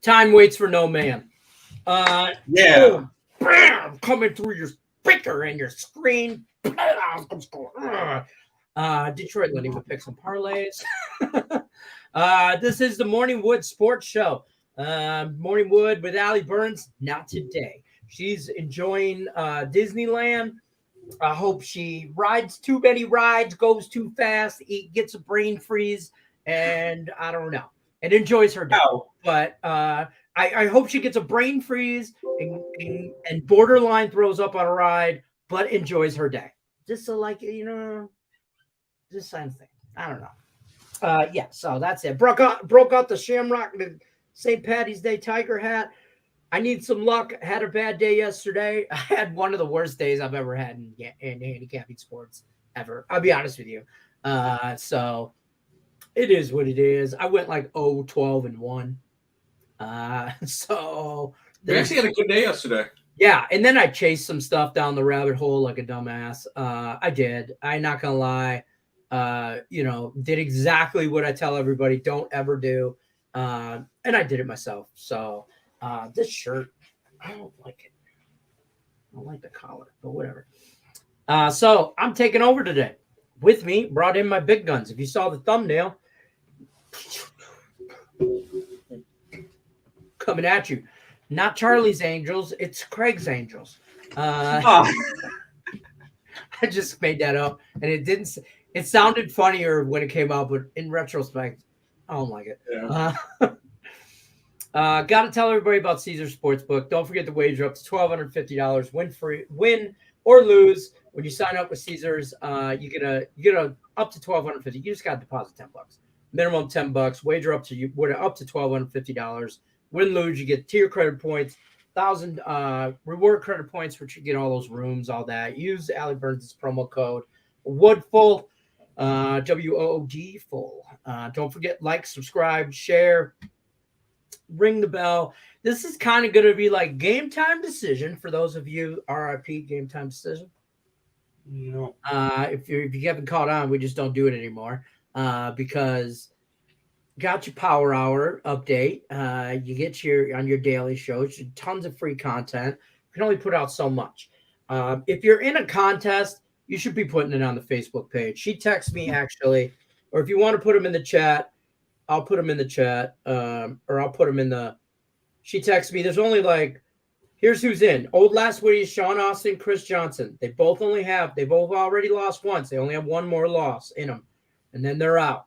Time waits for no man. Yeah. Boom, bam, coming through your speaker and your screen. Detroit Lenny will pick some parlays. This is the Morning Wood Sports Show. Morning Wood with Allie Burns. Not today. She's enjoying Disneyland. I hope she rides too many rides, goes too fast, gets a brain freeze, and I don't know, and enjoys her day. Oh. But I hope she gets a brain freeze and borderline throws up on a ride, but enjoys her day. Just so this kind of thing. I don't know. Yeah, so that's it. Broke out the Shamrock, the St. Patty's Day Tiger hat. I need some luck. Had a bad day yesterday. I had one of the worst days I've ever had in handicapping sports ever. I'll be honest with you. So it is what it is. I went like 0-12-1. So we actually had a good day yesterday. Yeah, and then I chased some stuff down the rabbit hole like a dumbass. I did. I'm not gonna lie. Did exactly what I tell everybody don't ever do. And I did it myself. So this shirt, I don't like it. I don't like the collar, but whatever. So I'm taking over today. With me, brought in my big guns. If you saw the thumbnail, coming at you. Not Charlie's Angels, it's Craig's Angels. I just made that up, and it sounded funnier when it came out, but in retrospect, I don't like it. Yeah. Got to tell everybody about Caesars Sportsbook. Don't forget to wager up to $1,250. Win or lose when you sign up with Caesars. You get a up to $1,250. You just got to deposit $10. Minimum $10. Wager up to $1,250. Win, lose, you get tier credit points, 1,000 reward credit points, which you get all those rooms, all that. Use Allie Burns' promo code WOODFUL, WOOD full. Don't forget, like, subscribe, share, ring the bell. This is kind of going to be like Game Time Decision for those of you, RIP Game Time Decision. No. If you haven't caught on, we just don't do it anymore because got your Power Hour update. You get on your daily shows, tons of free content. You can only put out so much. If you're in a contest, you should be putting it on the Facebook page. She texts me actually, or if you want to put them in the chat, I'll put them in the chat, or I'll put them in the. She texts me. There's only here's who's in. Old Last Woodies, Sean Austin, Chris Johnson. They both already lost once. They only have one more loss in them, and then they're out.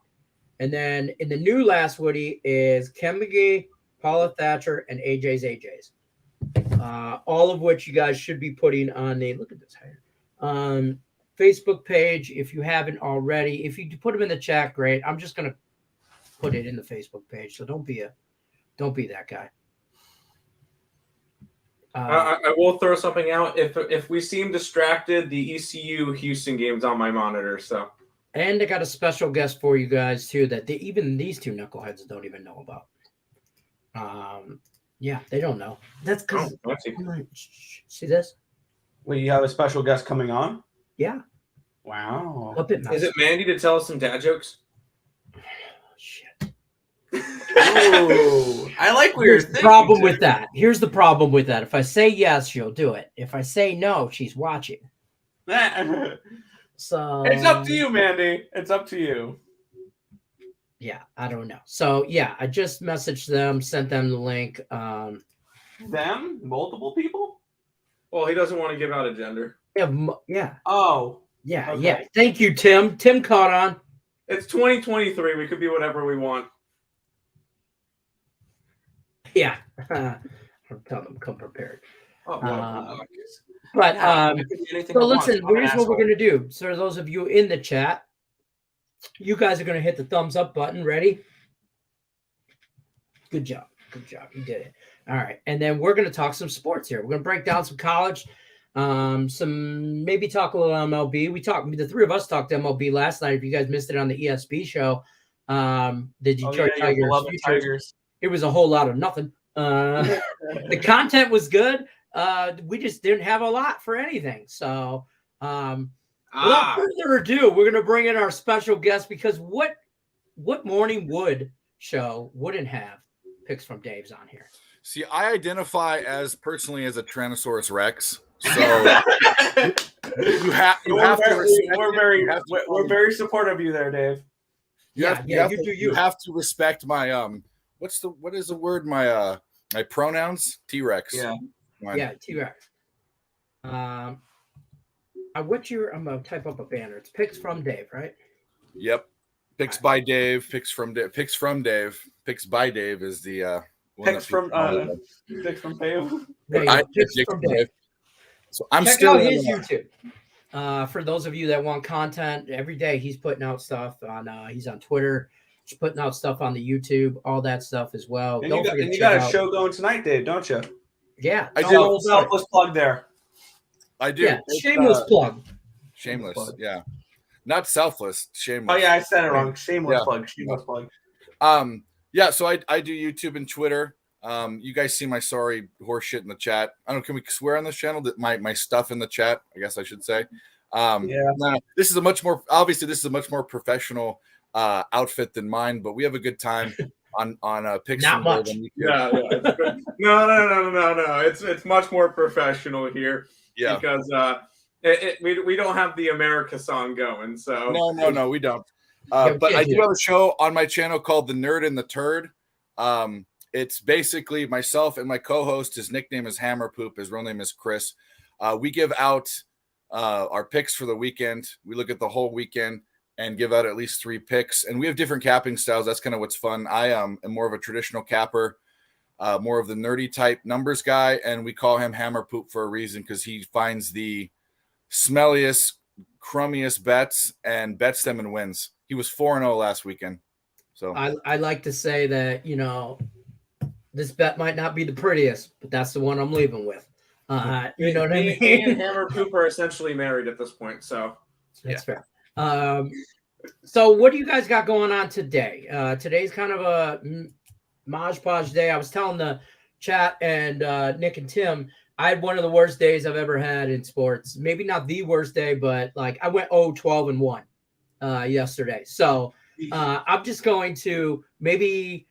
And then in the new Last Woody is Ken McGee, Paula Thatcher, and AJ's. All of which you guys should be putting on the look at this here. Facebook page if you haven't already. If you put them in the chat, great. I'm just gonna put it in the Facebook page, so don't be that guy. I will throw something out. If we seem distracted, the ECU Houston game's on my monitor, so. And I got a special guest for you guys too that even these two knuckleheads don't even know about. Yeah, they don't know. That's because see this? Well, you have a special guest coming on? Yeah. Wow. Is it Mandy to tell us some dad jokes? Shit. Ooh, I like where Here's the problem with that. Here's the problem with that. If I say yes, she'll do it. If I say no, she's watching. So it's up to you, Mandy. It's up to you. Yeah, I don't know. So yeah, I just messaged them, sent them the link. Them? Multiple people? Well, he doesn't want to give out a gender. Yeah. Oh. Yeah, okay. yeah. Thank you, Tim. Tim caught on. It's 2023. We could be whatever we want. Yeah. I'm telling them, come prepared. Oh, But so listen, here's what we're going gonna do. So those of you in the chat, you guys are gonna hit the thumbs up button. Ready? Good job. Good job. You did it. All right. And then we're gonna talk some sports here. We're gonna break down some college, some maybe talk a little MLB. The three of us talked MLB last night. If you guys missed it on the ESB show, the Detroit Tigers. It was a whole lot of nothing. The content was good. We just didn't have a lot for anything. So without further ado, we're going to bring in our special guest because what Morning Wood show wouldn't have picks from Dave's on here. See, I identify personally as a Tyrannosaurus Rex, so you have to respect. We're very supportive of you there, Dave. You have to respect my what is the word? My pronouns? T-Rex. Yeah. Yeah, T-Rex. I'm gonna type up a banner. It's picks from Dave, right? Yep. Picks by Dave. Picks from Dave. Picks from Dave. Picks by Dave is the one. Picks from Dave. Picks from Dave. So I'm Check still out his YouTube. For those of you that want content, every day he's putting out stuff on. He's on Twitter. He's putting out stuff on the YouTube, all that stuff as well. And you got a show going tonight, Dave, don't you? Yeah, I do. Selfless plug there. I do. Yeah, shameless plug. Shameless, yeah. Not selfless, shameless. Oh yeah, I said it wrong. Shameless plug. Shameless plug. Yeah, so I do YouTube and Twitter. You guys see my sorry horse shit in the chat. I don't know, can we swear on this channel? That my stuff in the chat, I guess I should say. This is a much more professional outfit than mine, but we have a good time on picks. Not much. No. It's much more professional here. Yeah, because we don't have the America song going. So no, we don't. But I do have a show on my channel called The Nerd and the Turd. It's basically myself and my co-host. His nickname is Hammer Poop. His real name is Chris. We give out our picks for the weekend. We look at the whole weekend and give out at least 3 picks. And we have different capping styles. That's kind of what's fun. I am more of a traditional capper, more of the nerdy type numbers guy. And we call him Hammer Poop for a reason, because he finds the smelliest, crummiest bets and bets them and wins. He was 4-0 last weekend. So I like to say that, this bet might not be the prettiest, but that's the one I'm leaving with. You know what I mean? Me and Hammer Poop are essentially married at this point, so that's fair. So what do you guys got going on today? Today's kind of a Maj Podge day. I was telling the chat and Nick and Tim, I had one of the worst days I've ever had in sports. Maybe not the worst day, but like I went 0-12-1 yesterday. So I'm just going to maybe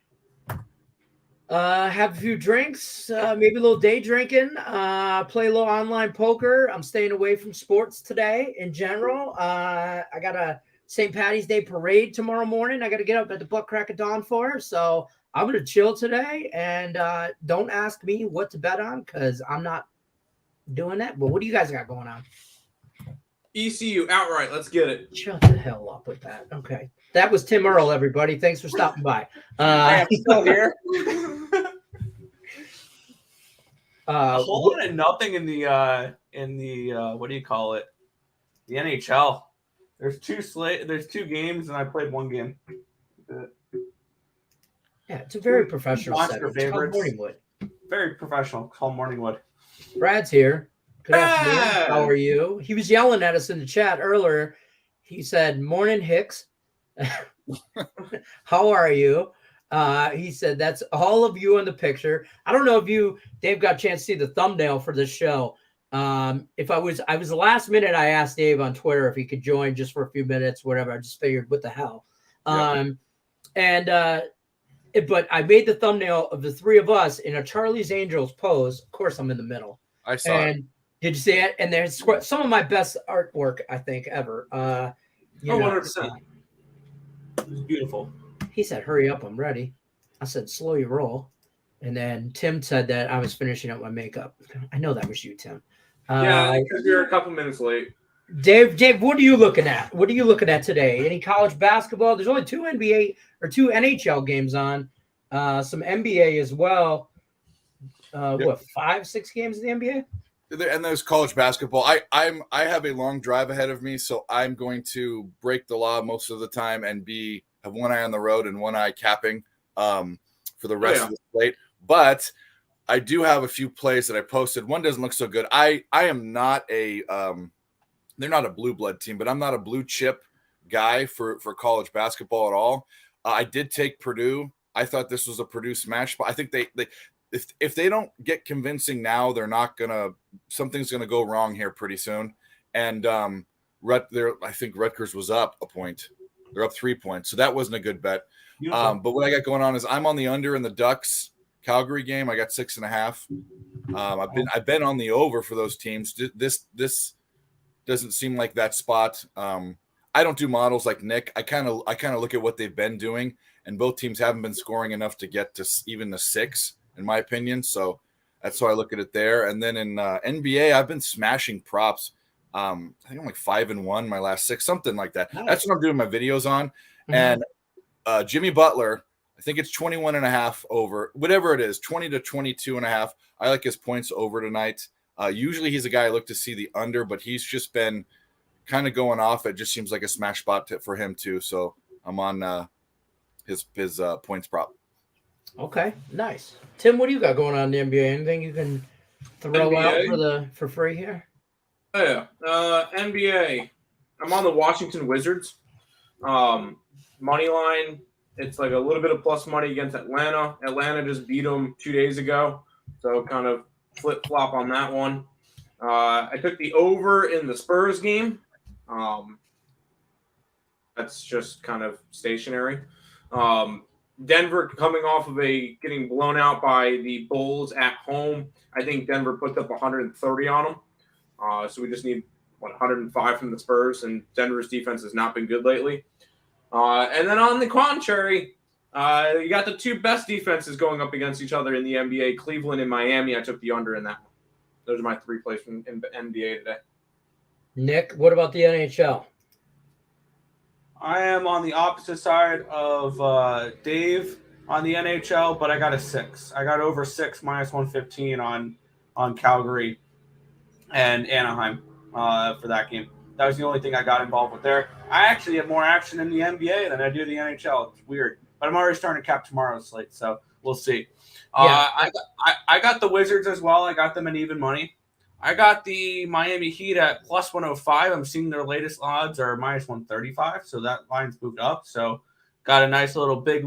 have a few drinks, maybe a little day drinking, play a little online poker. I'm staying away from sports today in general. I got a St. Patty's Day parade tomorrow morning. I got to get up at the butt crack of dawn for. So I'm going to chill today, and don't ask me what to bet on because I'm not doing that. But what do you guys got going on? ECU outright. Let's get it. Shut the hell up with that. Okay. That was Tim Earle, everybody. Thanks for stopping by. I am still here. A whole lot of nothing in the what do you call it? The NHL. There's 2 games, and I played 1 game. Yeah, it's a very professional Monster setting. favorites. Morningwood. Very professional. Call Morningwood. Brad's here. Good afternoon. How are you? He was yelling at us in the chat earlier. He said, "Morning, Hicks." How are you? He said, "That's all of you in the picture." I don't know if Dave, got a chance to see the thumbnail for this show. If I was the last minute, I asked Dave on Twitter if he could join just for a few minutes, whatever. I just figured, what the hell? But I made the thumbnail of the 3 of us in a Charlie's Angels pose. Of course, I'm in the middle. I saw it. Did you see it? And there's some of my best artwork, I think, ever. 100%. It was beautiful. He said, "Hurry up, I'm ready." I said, "Slow your roll." And then Tim said that I was finishing up my makeup. I know that was you, Tim. Yeah, because you're a couple minutes late. Dave, what are you looking at? What are you looking at today? Any college basketball? There's only 2 NBA or 2 NHL games on. Some NBA as well. What, 5-6 games in the NBA? And there's college basketball. I have a long drive ahead of me, so I'm going to break the law most of the time and have one eye on the road and one eye capping for the rest of the slate. But I do have a few plays that I posted. One doesn't look so good. I am not they're not a blue blood team, but I'm not a blue chip guy for college basketball at all. I did take Purdue. I thought this was a Purdue smash, but I think if they don't get convincing now, something's gonna go wrong here pretty soon. And I think Rutgers was up a point. They're up 3 points, so that wasn't a good bet. But what I got going on is I'm on the under in the Ducks Calgary game. I got 6.5. I've been on the over for those teams. This doesn't seem like that spot. I don't do models like Nick. I kind of look at what they've been doing, and both teams haven't been scoring enough to get to even the 6, in my opinion. So that's how I look at it there. And then in NBA, I've been smashing props. I think I'm like 5-1 my last 6, something like that. Nice. That's what I'm doing my videos on. Mm-hmm. And Jimmy Butler, I think it's 21.5 over, whatever it is, 20 to 22.5. I like his points over tonight. Usually he's a guy I look to see the under, but he's just been kind of going off. It just seems like a smash spot for him too. So I'm on his points prop. Okay, nice. Tim, what do you got going on in the NBA? Anything you can throw out for free here? Oh, yeah. NBA. I'm on the Washington Wizards. Money line. It's like a little bit of plus money against Atlanta. Atlanta just beat them 2 days ago. So kind of flip-flop on that one. I took the over in the Spurs game. That's just kind of stationary. Denver coming off of getting blown out by the Bulls at home. I think Denver puts up 130 on them. So we just need 105 from the Spurs, and Denver's defense has not been good lately. And then on the contrary, you got the 2 best defenses going up against each other in the NBA, Cleveland and Miami. I took the under in that one. Those are my 3 plays from NBA today. Nick, what about the NHL? I am on the opposite side of Dave on the NHL, but I got a 6. I got over 6 minus 115 on Calgary and Anaheim for that game. That was the only thing I got involved with there. I actually have more action in the NBA than I do the NHL. It's weird, but I'm already starting to cap tomorrow's slate, so we'll see. Yeah. I got the Wizards as well. I got them at even money. I got the Miami Heat at plus 105. I'm seeing their latest odds are minus 135, so that line's moved up. So got a nice little big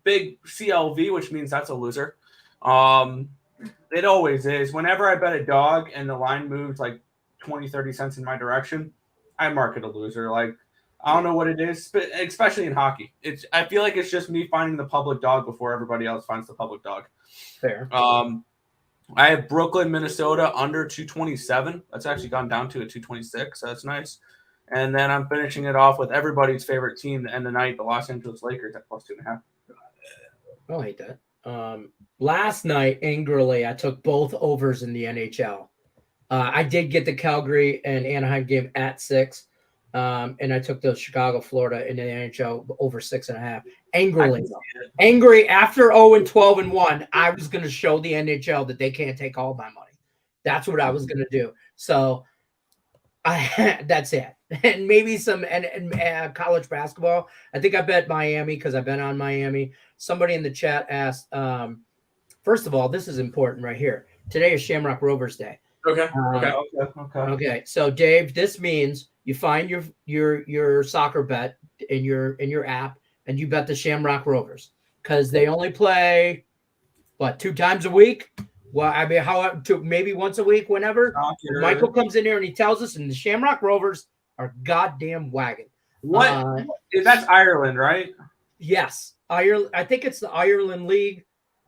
CLV, which means that's a loser. It always is. Whenever I bet a dog and the line moves like 20, 30 cents in my direction, I mark it a loser. Like, I don't know what it is, but especially in hockey. I feel like it's just me finding the public dog before everybody else finds the public dog. Fair. I have Brooklyn, Minnesota under 227. That's actually gone down to a 226, so that's nice. And then I'm finishing it off with everybody's favorite team to end the night, the Los Angeles Lakers at plus 2.5. I don't hate that. Last night, angrily, I took both overs in the NHL. I did get the Calgary and Anaheim game at 6. And I took the Chicago, Florida in the NHL over 6.5. Angry after 0-12-1. I was going to show the NHL that they can't take all my money. That's what I was going to do. So that's it. And maybe some college basketball. I think I bet Miami because I've been on Miami. Somebody in the chat asked, first of all, this is important right here. Today is Shamrock Rovers Day. Okay. So Dave, this means you find your soccer bet in your app and you bet the Shamrock Rovers because they only play 2 times a week. Well, I mean, maybe once a week, whenever. Michael comes in here and he tells us, and the Shamrock Rovers are goddamn wagon. What? That's Ireland, right? Yes, Ireland. I think it's the Ireland League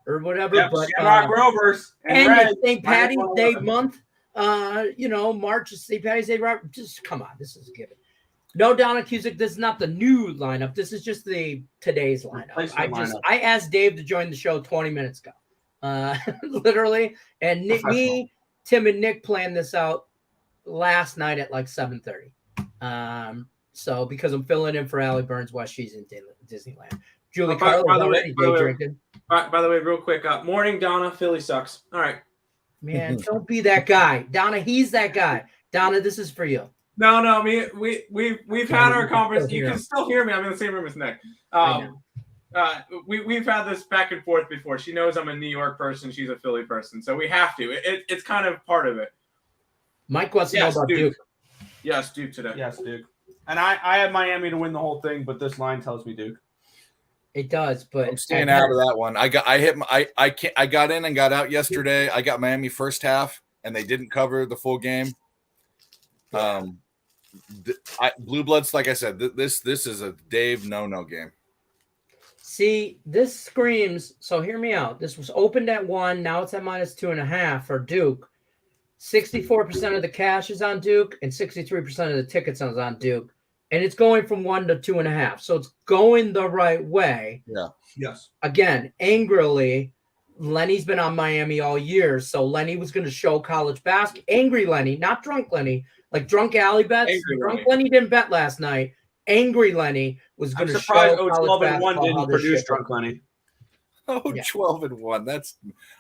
or whatever. Yep, but Shamrock Rovers and St. Patty's Day month. March is St. Patty's Day. Just come on, this is a given. No, Donna Cusick, this is not the new lineup. This is just today's lineup. I asked Dave to join the show 20 minutes ago. Literally. And Tim and Nick planned this out last night at like 7:30. So because I'm filling in for Allie Burns while she's in Disneyland. Julie Carlo, by the way, real quick. Morning, Donna. Philly sucks. All right. Man, don't be that guy. Donna, he's that guy. Donna, this is for you. No, we've had our conversation. You can still hear me. I'm in the same room as Nick. We've had this back and forth before. She knows I'm a New York person. She's a Philly person. So we have to. It's kind of part of it. Mike wants to know about Duke. Yes, Duke today. Yes, Duke. And I have Miami to win the whole thing, but this line tells me Duke. It does, but I'm staying out of that one. I got in and got out yesterday. I got Miami first half, and they didn't cover the full game. Blue Bloods, like I said, this is a Dave no game. See, this screams. So hear me out. This was opened at 1. Now it's at -2.5 for Duke. 64% of the cash is on Duke, and 63% of the tickets is on Duke. And it's going from 1 to 2.5. So it's going the right way. Yeah. Yes. Again, angrily, Lenny's been on Miami all year. So Lenny was going to show college basketball. Angry Lenny, not drunk Lenny. Like drunk alley bets. Angry Drunk Lenny. Lenny didn't bet last night. Angry Lenny was I'm going to surprised show 12 and 1 basketball how didn't this produce shit Drunk Lenny. Oh, Yeah. 12 and 1.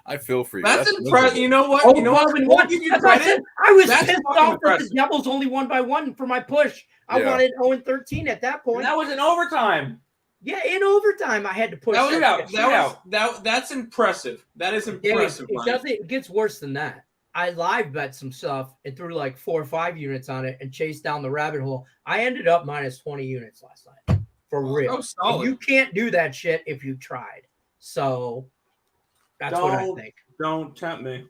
I feel for you. That's impressive. You know what? Oh, You know what? 12 and We'll 1. give you That's what I credit. said. I was That's pissed fucking off that the impressive. Devils only won by 1 for my push. I Yeah. wanted 0-13 at that And point. that was in overtime. Yeah, in overtime, I had to push. That's impressive. That is impressive. It gets worse than that. I live bet some stuff and threw like 4 or 5 units on it and chased down the rabbit hole. I ended up -20 units last night for real. Oh, solid. And you can't do that shit if you tried. So that's what I think. Don't tempt me.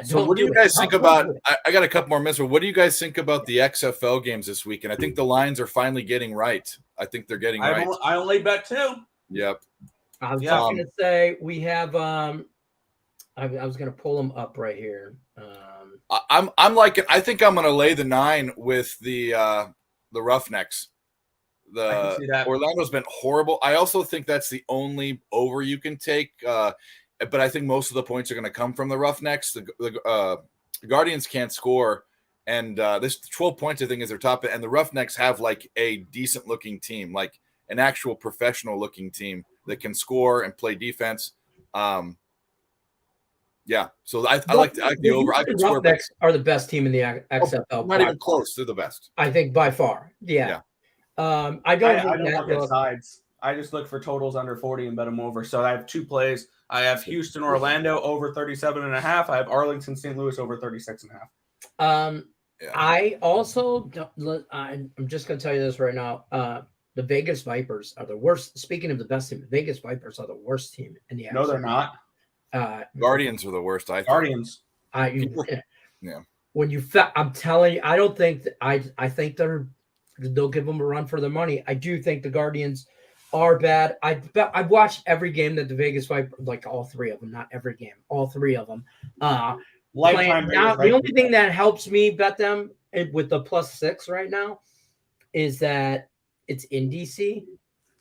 So what do you guys think about? I got a couple more minutes. But what do you guys think about the XFL games this week? And I think the lines are finally getting right. I think they're getting right. I only bet 2. Yep. I was going to say we have. I was going to pull them up right here. I'm like, I think I'm going to lay the 9 with the Roughnecks. I can see that. Orlando's been horrible. I also think that's the only over you can take. But I think most of the points are going to come from the Roughnecks. The Guardians can't score, and this 12 points I think is their top. And the Roughnecks have like a decent looking team, like an actual professional looking team that can score and play defense. Yeah, so I like the over. I The can score. Roughnecks are the best team in the XFL. Not even close. They're the best. I think by far. Yeah. I don't look at sides. I just look for totals under 40 and bet them over. So I have 2 plays. I have Houston, Orlando over 37.5. I have Arlington, St. Louis over 36.5. I also I'm just going to tell you this right now. The Vegas Vipers are the worst. Speaking of the best team, the Vegas Vipers are the worst team in the XFL. No, they're not. Guardians are the worst. I think. Guardians. Yeah. When I'm telling you, I don't think I think they'll give them a run for their money. I do think the Guardians are bad. I've watched every game that the Vegas Vipers, like all 3 of them, not every game, all 3 of them. Lifetime. Now, the only thing that helps me bet them with the +6 right now is that it's in DC.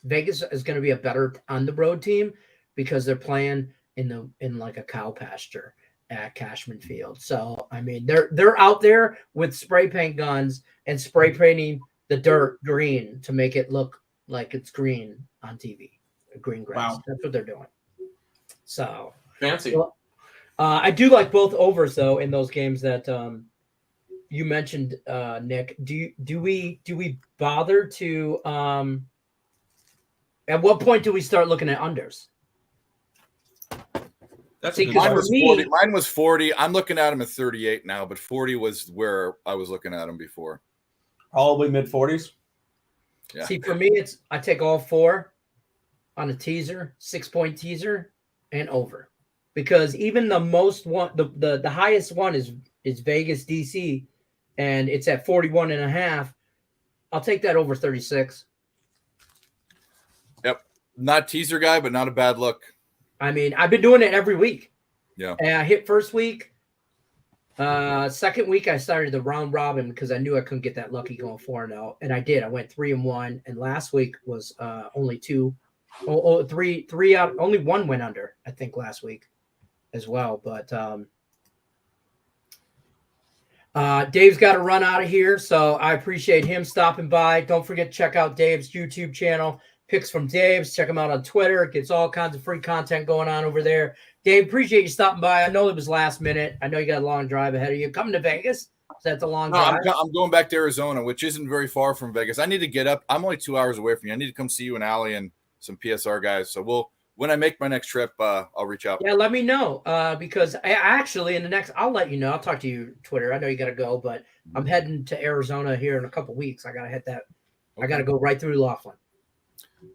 Vegas is going to be a better on the road team because they're playing in like a cow pasture at Cashman Field. So I mean, they're out there with spray paint guns and spray painting the dirt green to make it look like it's green on TV, green grass. Wow. That's what they're doing. So Fancy. Well, I do like both overs though in those games that you mentioned, Nick. Do we bother to at what point do we start looking at unders? That's See, a good Mine question. was 40. Mine was 40. I'm looking at them at 38 now, but 40 was where I was looking at them before. Probably mid-40s. Yeah. See, for me, I take all 4 on a teaser, 6-point teaser, and over, because even the most one, the highest one is Vegas DC, and it's at 41.5. I'll take that over 36. Yep. Not teaser guy, but not a bad look. I mean, I've been doing it every week. Yeah. And I hit first week. Second week, I started the round robin because I knew I couldn't get that lucky going 4-0, and I did. I went 3-1, and last week was only 3 out. Only 1 went under, I think, last week as well. But Dave's got to run out of here, so I appreciate him stopping by. Don't forget to check out Dave's YouTube channel. Picks from Dave's. Check him out on Twitter. Gets all kinds of free content going on over there. Dave, appreciate you stopping by. I know it was last minute. I know you got a long drive ahead of you. Coming to Vegas? Is that the long drive? I'm going back to Arizona, which isn't very far from Vegas. I need to get up. I'm only 2 hours away from you. I need to come see you and Allie and some PSR guys. So when I make my next trip, I'll reach out. Yeah, let me know because I actually I'll let you know. I'll talk to you Twitter. I know you got to go, but I'm heading to Arizona here in a couple weeks. I got to hit that. Okay. I got to go right through Laughlin.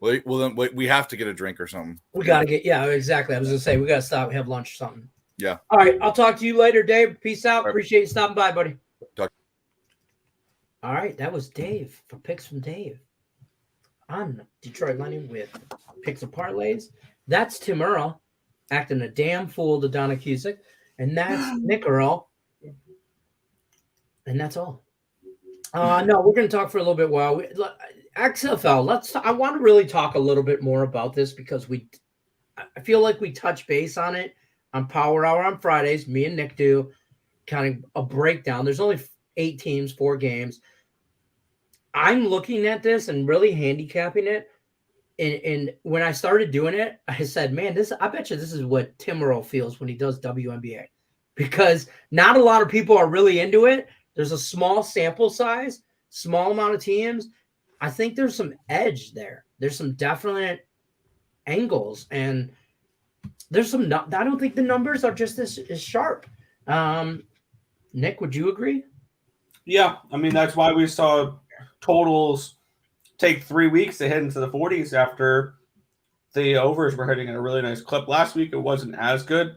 Well, then we have to get a drink or something. We got to get, exactly. I was going to say, we got to stop and have lunch or something. Yeah. All right. I'll talk to you later, Dave. Peace out. Right. Appreciate you stopping by, buddy. Talk. All right. That was Dave for Picks from Dave. I'm Detroit Lenny with Picks and Parlays. That's Tim Earle acting a damn fool to Donna Cusick. And that's Nick Earle. And that's all. No, we're going to talk for a little bit while XFL. I want to really talk a little bit more about this because I feel like we touch base on it on Power Hour on Fridays. Me and Nick do kind of a breakdown. There's only 8 teams, 4 games. I'm looking at this and really handicapping it. And when I started doing it, I said, man, I bet you this is what Tim Earle feels when he does WNBA, because not a lot of people are really into it. There's a small sample size, small amount of teams. I think there's some edge there. There's some definite angles, and there's some. I don't think the numbers are just as sharp. Nick, would you agree? Yeah, I mean that's why we saw totals take 3 weeks to hit into the 40s after the overs were hitting at a really nice clip. Last week it wasn't as good,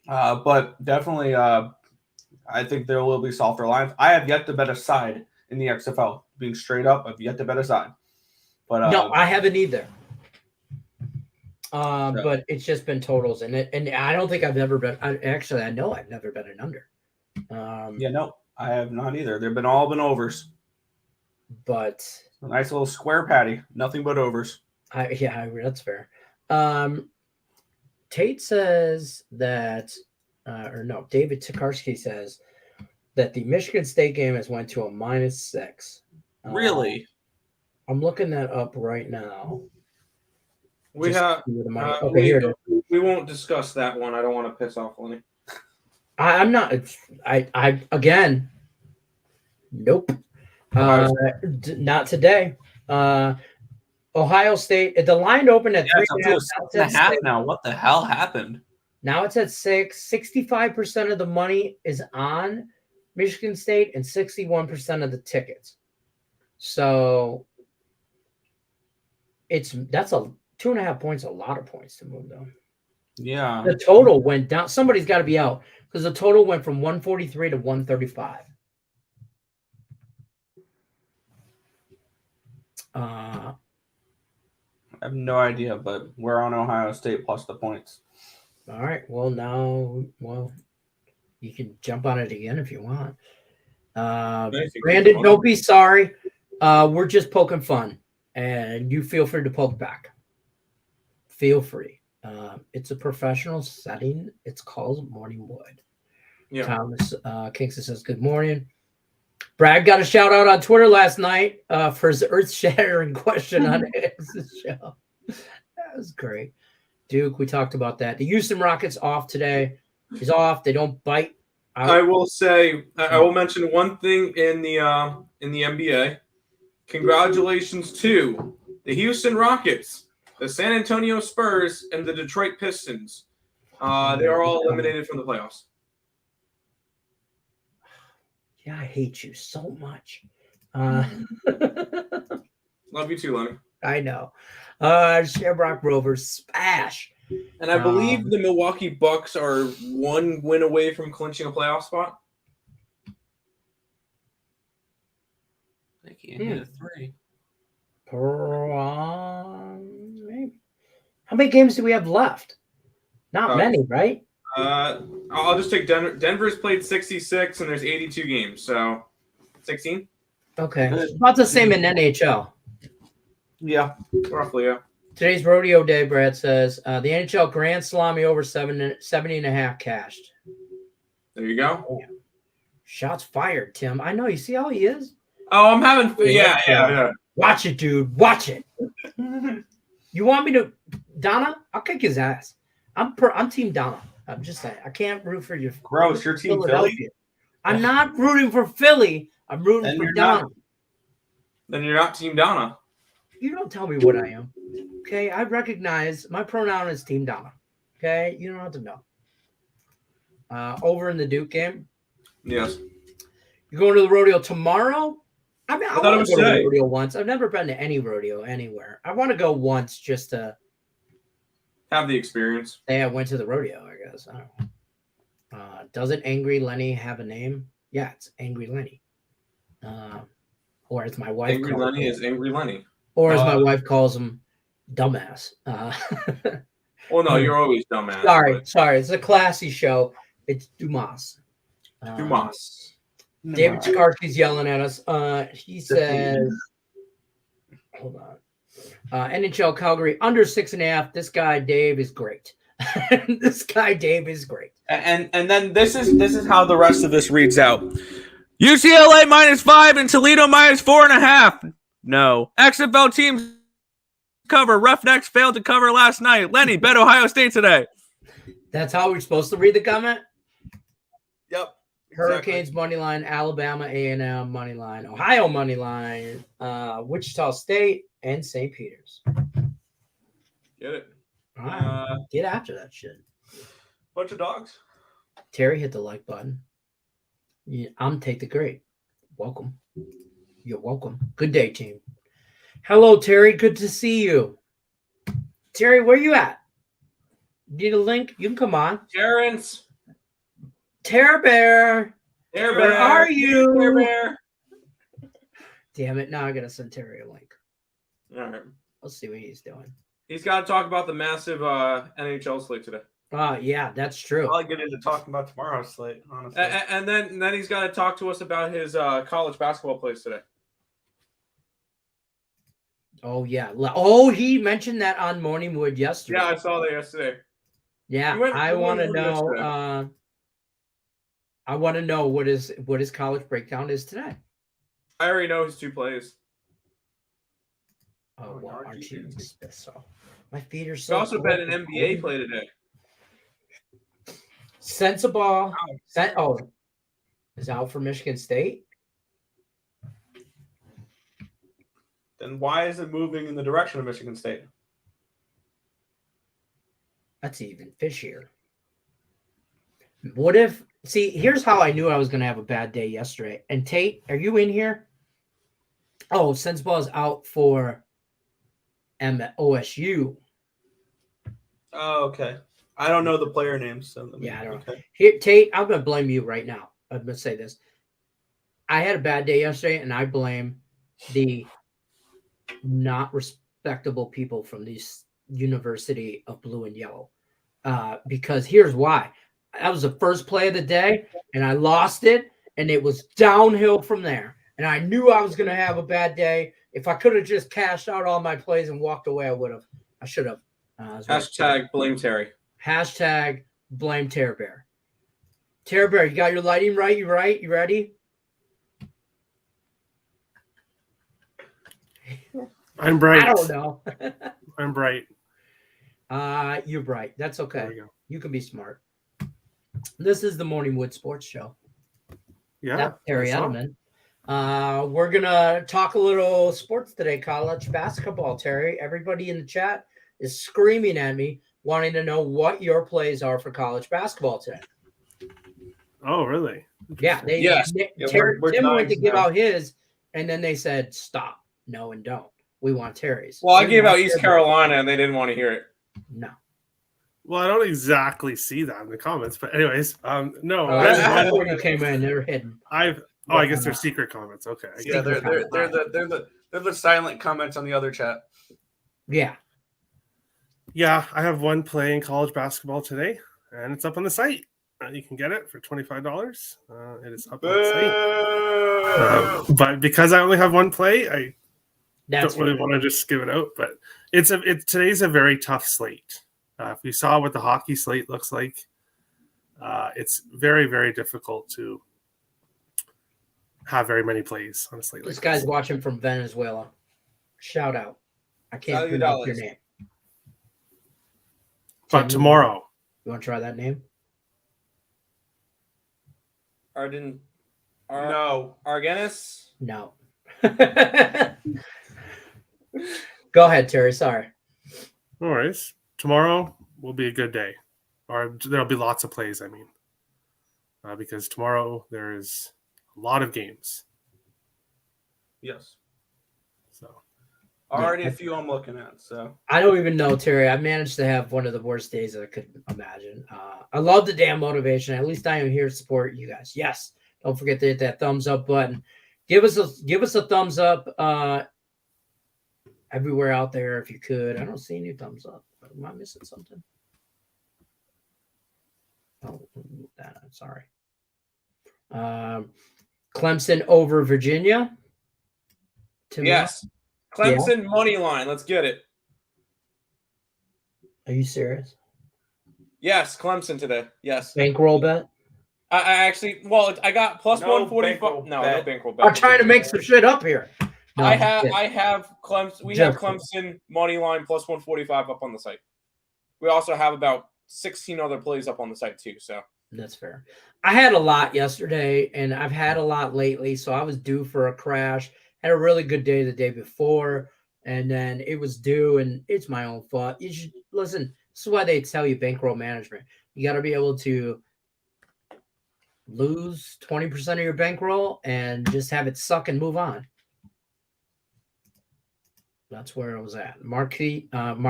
but definitely I think there will be softer lines. I have yet to bet a side in the XFL. Being straight up, I've yet to bet a side. But no, I haven't either. But it's just been totals, and I don't think I've ever bet. I know I've never bet an under. No, I have not either. They've all been overs. But a nice little square patty, nothing but overs. That's fair. Tate says that, David Tokarski says that the Michigan State game has went to a -6. Really? I'm looking that up right now. We won't discuss that one. I don't want to piss off Lenny. I'm not. I again. Nope. Not today. Ohio State. The line opened at 3.5 now. What the hell happened? Now it's at 6. 65% of the money is on Michigan State and 61% of the tickets. So that's a 2.5 points. A lot of points to move though. Yeah. The total went down. Somebody's got to be out because the total went from 143 to 135. I have no idea, but we're on Ohio State plus the points. All right. Well, you can jump on it again if you want. Brandon, don't be sorry. We're just poking fun, and you feel free to poke back. Feel free. It's a professional setting. It's called Morning Wood. Yeah. Thomas Kingston says, good morning. Brad got a shout out on Twitter last night for his earth-shattering question on Higgs' show. That was great. Duke, we talked about that. The Houston Rockets off today. He's off. They don't bite. I will say, I will mention one thing in the NBA. Congratulations to the Houston Rockets, the San Antonio Spurs, and the Detroit Pistons. They are all eliminated from the playoffs. Yeah, I hate you so much. Love you too, Lenny. I know. Shamrock Rovers smash. And I believe the Milwaukee Bucks are 1 win away from clinching a playoff spot. They can't hit a 3. Maybe. How many games do we have left? Not many, right? I'll just take Denver. Denver's played 66, and there's 82 games, so 16. Okay, about the same in NHL. Yeah, roughly. Yeah. Today's rodeo day. Brad says the NHL Grand Salami over 70.5 cashed. There you go. Damn. Shots fired, Tim. I know. You see how he is. Oh, I'm having. Yeah. Watch it, dude. Watch it. You want me to, Donna? I'll kick his ass. I'm Team Donna. I'm just saying. I can't root for you. Gross. You're Team Philly? I'm not rooting for Philly. I'm rooting for Donna. Then you're not Team Donna. You don't tell me what I am. Okay? I recognize my pronoun is Team Donna. Okay? You don't have to know. Over in the Duke game? Yes. You're going to the rodeo tomorrow? I mean, I want to go to the rodeo once. I've never been to any rodeo anywhere. I want to go once just to have the experience. Hey, I went to the rodeo, I guess. I don't know. Doesn't Angry Lenny have a name? Yeah, it's Angry Lenny. Or it's my wife. Angry Lenny is Angry Lenny. or as my wife calls him, dumbass. Well, no, you're always dumbass. Sorry. It's a classy show. It's Dumas. Dumas. David Chikarsky's yelling at us. He says, hold on. NHL Calgary under 6.5. This guy Dave is great. This guy Dave is great. And then this is how the rest of this reads out. UCLA -5 and Toledo -4.5. No. XFL teams cover. Roughnecks failed to cover last night. Lenny, bet Ohio State today. That's how we're supposed to read the comment? Yep. Hurricanes money line, Alabama A&M money line, Ohio money line, Wichita State, and St. Peter's. Get it. All right. Get after that shit. Bunch of dogs. Terry hit the like button. Yeah, I'm Take the Great. Welcome. You're welcome. Good day, team. Hello, Terry. Good to see you. Terry, where you at? Need a link? You can come on. Terrence. Terror Bear. Terror Where Bear. are you? Terror Bear. Damn it. Now I got to send Terry a link. All right. Let's see what he's doing. He's got to talk about the massive NHL slate today. Yeah, that's true. I'll get into talking about tomorrow's slate, honestly. And then he's got to talk to us about his college basketball plays today. Oh, yeah. Oh, he mentioned that on Morning Wood yesterday. Yeah, I saw that yesterday. Yeah, I want to know. I want to know what his college breakdown is today. I already know his 2 plays. Oh, well, aren't you? So my feet are He so. also bet an NBA play today. Sensible. Is out for Michigan State. Then why is it moving in the direction of Michigan State? That's even fishier. What if? See, here's how I knew I was going to have a bad day yesterday. And Tate, are you in here? Oh, Sensible is out for OSU. Oh, okay. I don't know the player names. So Yeah, I don't know. Okay. Here, Tate, I'm going to blame you right now. I'm going to say this. I had a bad day yesterday, and I blame the not respectable people from this University of Blue and Yellow. Because here's why. That was the first play of the day, and I lost it, and it was downhill from there. And I knew I was going to have a bad day. If I could have just cashed out all my plays and walked away, I would have. I should have. Hashtag blame Terry. Hashtag blame Terror Bear. Terror Bear, you got your lighting right? You right? You ready? I'm bright. I don't know. I'm bright. You're bright. That's okay. There we go. You can be smart. This is the Morning Wood Sports Show. Yeah. That's Terry I saw. Edelman. We're going to talk a little sports today, college basketball, Terry. Everybody in the chat is screaming at me, wanting to know what your plays are for college basketball today. Oh, really? Yeah. we're Tim dying went to give now. out his, and then they said, stop. No and don't. We want Terry's. Well, I We gave want out East Terry's. Carolina, and they didn't want to hear it. No. Well, I don't exactly see that in the comments, but anyways, no. That's where you came in. They're hidden. I guess they're secret comments. Okay. I Yeah, guess. they're the silent comments on the other chat. Yeah. Yeah, I have one play in college basketball today, and it's up on the site. You can get it for $25. It is up on the site. But because I only have one play, I don't really want to just give it out. But today's a very tough slate. If you saw what the hockey slate looks like, it's very, very difficult to have very many plays on a slate. This like guy's watching from Venezuela. Shout out. I can't $1,000. pronounce your name. But tomorrow, You want to try that name? No. Argenis? No. Go ahead, Terry. Sorry. no worries. Tomorrow will be a good day, or there'll be lots of plays. I mean, because tomorrow there is a lot of games. Yes. So Already a few I'm looking at. So I don't even know, Terry. I managed to have one of the worst days I could imagine. I love the damn motivation. At least I am here to support you guys. Yes. Don't forget to hit that thumbs up button. Give us a thumbs up everywhere out there if you could. I don't see any thumbs up. Am I missing something? Oh, sorry. Clemson over Virginia. Yes. Clemson money line. Let's get it. Are you serious? Yes, Clemson today. Yes. Bankroll bet? I actually, I got plus No 145. No bankroll bet. I'm trying to make some shit up here. No, I have Clemson. We have Clemson money line plus 145 up on the site. We also have about 16 other plays up on the site too. So that's fair. I had a lot yesterday, and I've had a lot lately, so I was due for a crash. Had a really good day the day before, and then it was due, and it's my own fault. You should listen. This is why they tell you bankroll management. You got to be able to lose 20% of your bankroll and just have it suck and move on. That's where I was at. Marquette, I'm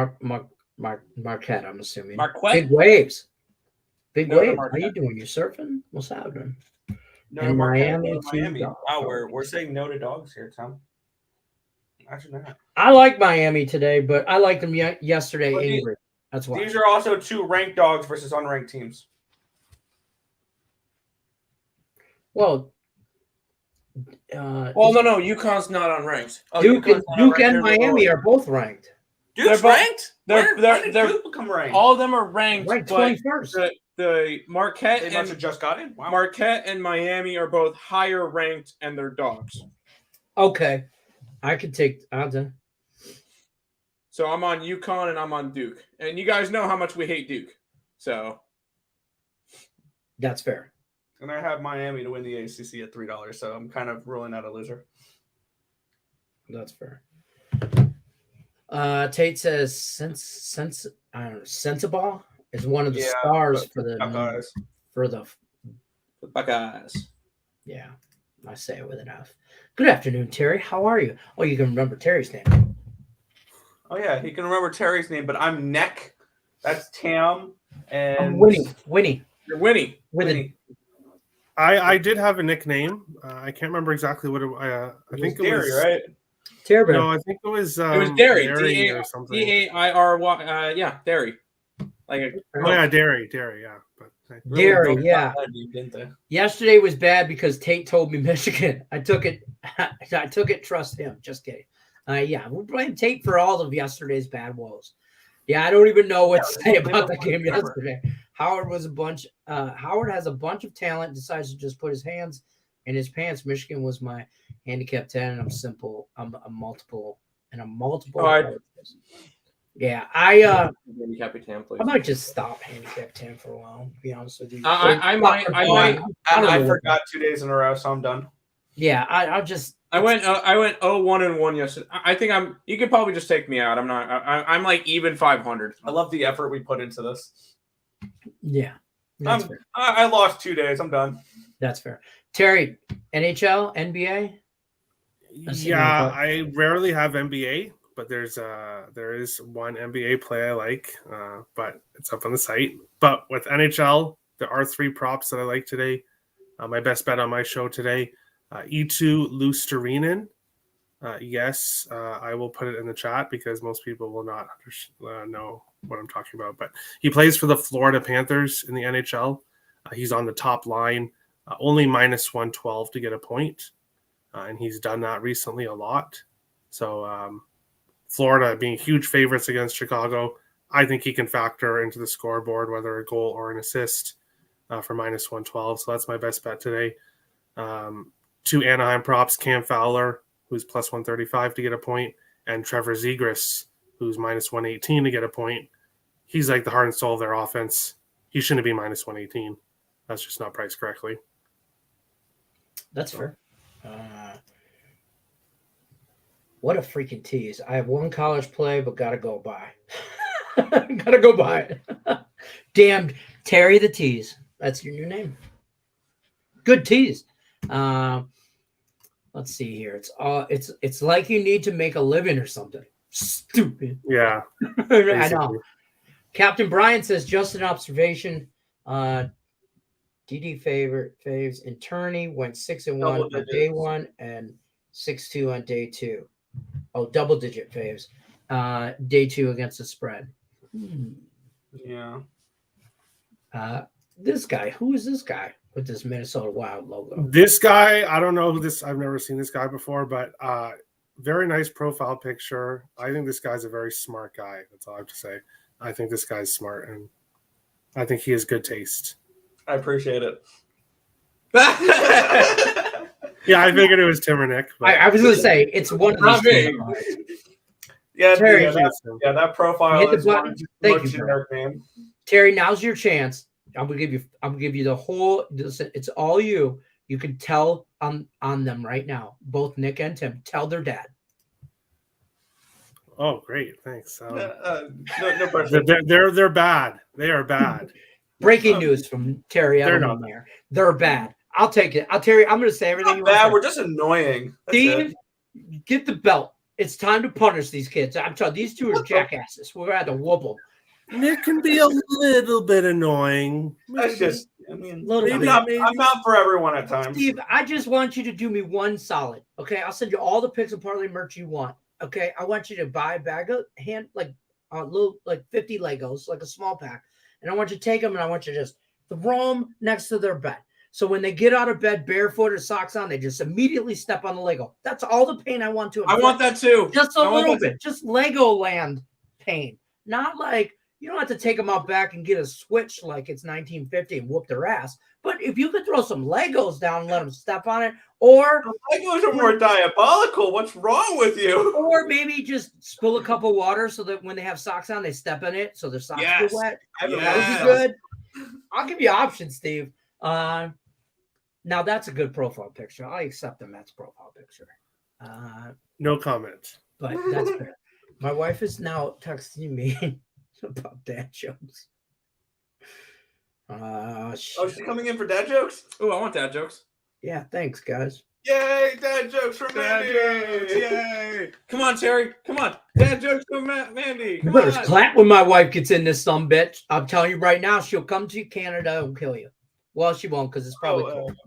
assuming. Marquette? Big waves. Big No, waves. How you doing? You surfing? What's happening? No, And Miami. Miami. Wow, we're saying no to dogs here, Tom. Imagine that. I like Miami today, but I liked them yesterday. But angry. That's why. These are also 2 ranked dogs versus unranked teams. Well, no. UConn's not unranked. Duke and Miami are both ranked. Duke's ranked? They're Duke become ranked? All of them are ranked. Ranked but 21st. The Marquette They must have just got in. Wow. Marquette and Miami are both higher ranked, and they're dogs. Okay, I could take. So I'm on UConn and I'm on Duke, and you guys know how much we hate Duke. So that's fair. And I have Miami to win the ACC at $3, so I'm kind of ruling out a loser. That's fair. Tate says Sensible is one of the stars for the Buckeyes. The Buckeyes. Yeah, I say it with an F. Good afternoon, Terry. How are you? Oh, you can remember Terry's name. Oh yeah, he can remember Terry's name, but I'm Neck. That's Tam and Winnie. You're Winnie. I did have a nickname. I can't remember exactly what I think it Terry, was. right? Terry. No, I think it was. It was Derry. or something. Dairy. Yeah, Derry. Derry. Yeah. But Derry. Yeah. Yesterday was bad because Tate told me Michigan. I took it. Trust him. Just kidding. Yeah, we'll blame Tate for all of yesterday's bad woes. Yeah, I don't even know what to say about the game yesterday. Howard has a bunch of talent, decides to just put his hands in his pants. Michigan was my handicap 10, and I'm simple. I'm a multiple. Yeah, I might just stop handicap 10 for a while, to be honest with you. I forgot 2 days in a row, so I'm done. Yeah, I went 0-1-1 yesterday. I think you could probably just take me out. I'm like even 500. I love the effort we put into this. Yeah. That's fair. I lost 2 days. I'm done. That's fair. Terry, NHL, NBA? Yeah, I rarely have NBA, but there is one NBA play I like, but it's up on the site. But with NHL, there are 3 props that I like today. My best bet on my show today, E2 Lusterinen. Yes, I will put it in the chat because most people will not know what I'm talking about. But he plays for the Florida Panthers in the NHL. He's on the top line, only minus 112 to get a point. And he's done that recently a lot. So Florida being huge favorites against Chicago, I think he can factor into the scoreboard, whether a goal or an assist for minus 112. So that's my best bet today. 2 Anaheim props, Cam Fowler, who's plus 135 to get a point, and Trevor Zegras, who's minus 118 to get a point. He's like the heart and soul of their offense. He shouldn't be minus 118. That's just not priced correctly. That's fair. What a freaking tease. I have one college play, but got to go by. Got to go by it. Damn, Terry the Tease. That's your new name. Good tease. Let's see here. It's like you need to make a living or something. Stupid. Yeah. I know. Captain Brian says, just an observation. DD faves in tourney went 6-1 on day 1 and 6-2 on day 2. double-digit faves. Day 2 against the spread. Yeah. This guy. Who is this guy with this Minnesota Wild logo? This guy, I don't know who this. I've never seen this guy before, but very nice profile picture. I think this guy's a very smart guy. That's all I have to say. I think this guy's smart, and I think he has good taste. I appreciate it. Yeah, I figured it was Tim or Nick. I was going to say it's one of these. Yeah, Terry, that profile hit the is button. Thank you, generic name. Terry, now's your chance. I'm gonna give you the whole. It's all you. You can tell on them right now. Both Nick and Tim. Tell their dad. Oh, great! Thanks. No pressure. They're bad. They are bad. Breaking news from Terry. They're not there. They're bad. I'll take it. Terry, I'm gonna say everything. Not bad. We're just annoying. Steve, get the belt. It's time to punish these kids. I'm telling you, these two are jackasses. We're gonna have to whoop them. Nick can be a little bit annoying. That's just. I mean, Little bit. I'm not for everyone at times. Steve, I just want you to do me one solid. Okay, I'll send you all the picks of Parlay merch you want. Okay, I want you to buy a bag of little 50 Legos, like a small pack, and I want you to take them and I want you to just throw them next to their bed. So when they get out of bed barefoot or socks on, they just immediately step on the Lego. That's all the pain I want to. I want that too. Just a little bit, just Legoland pain, not like. You don't have to take them out back and get a switch like it's 1950 and whoop their ass. But if you could throw some Legos down and let them step on it, or Legos are more diabolical. What's wrong with you? Or maybe just spill a cup of water so that when they have socks on, they step in it so their socks get wet. That would be good. I'll give you options, Steve. Now that's a good profile picture. I accept the Mets profile picture. No comment. But that's fair. My wife is now texting me about dad jokes. She's coming in for dad jokes? Oh, I want dad jokes. Yeah, thanks, guys. Yay, dad jokes from Mandy! Yay! Come on, Terry. Come on. Dad jokes from Mandy. You better clap when my wife gets in this bitch. I'm telling you right now, she'll come to Canada and kill you. Well, she won't because it's probably cold.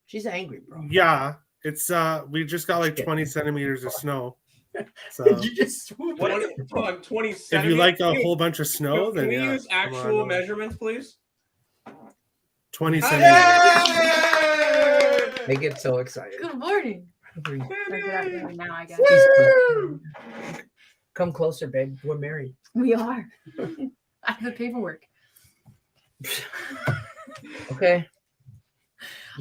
She's angry, bro. Yeah, it's we just got like 20 centimeters of snow. So you just 20 if you like a whole bunch of snow, can then we yeah, use actual measurements, please? 20 centimeters. They get so excited. Good morning. Good afternoon now, I guess. Come closer, babe. We're married. We are. I have the paperwork. Okay.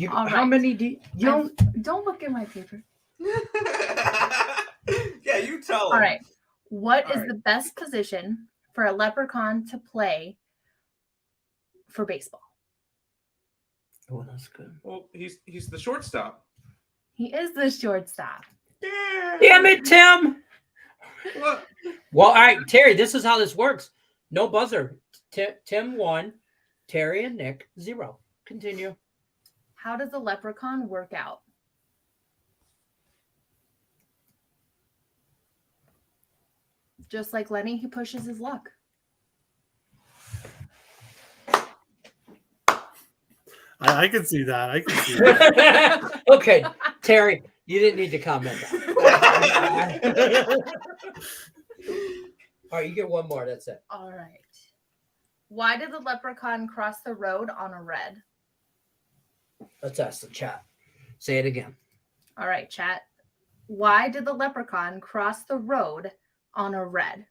How many do you don't look at my paper. Yeah, you tell All right. What is the best position for a leprechaun to play for baseball? Oh, that's good. Well, he's the shortstop. He is the shortstop. Damn it, Tim. What? Well, all right, Terry, this is how this works. No buzzer. Tim 1, Terry and Nick 0. Continue. How does a leprechaun work out? Just like Lenny, he pushes his luck. I can see that. I can see that. Okay, Terry, you didn't need to comment. All right, you get one more. That's it. All right. Why did the leprechaun cross the road on a red? Let's ask the chat. Say it again. All right, chat. Why did the leprechaun cross the road on a red?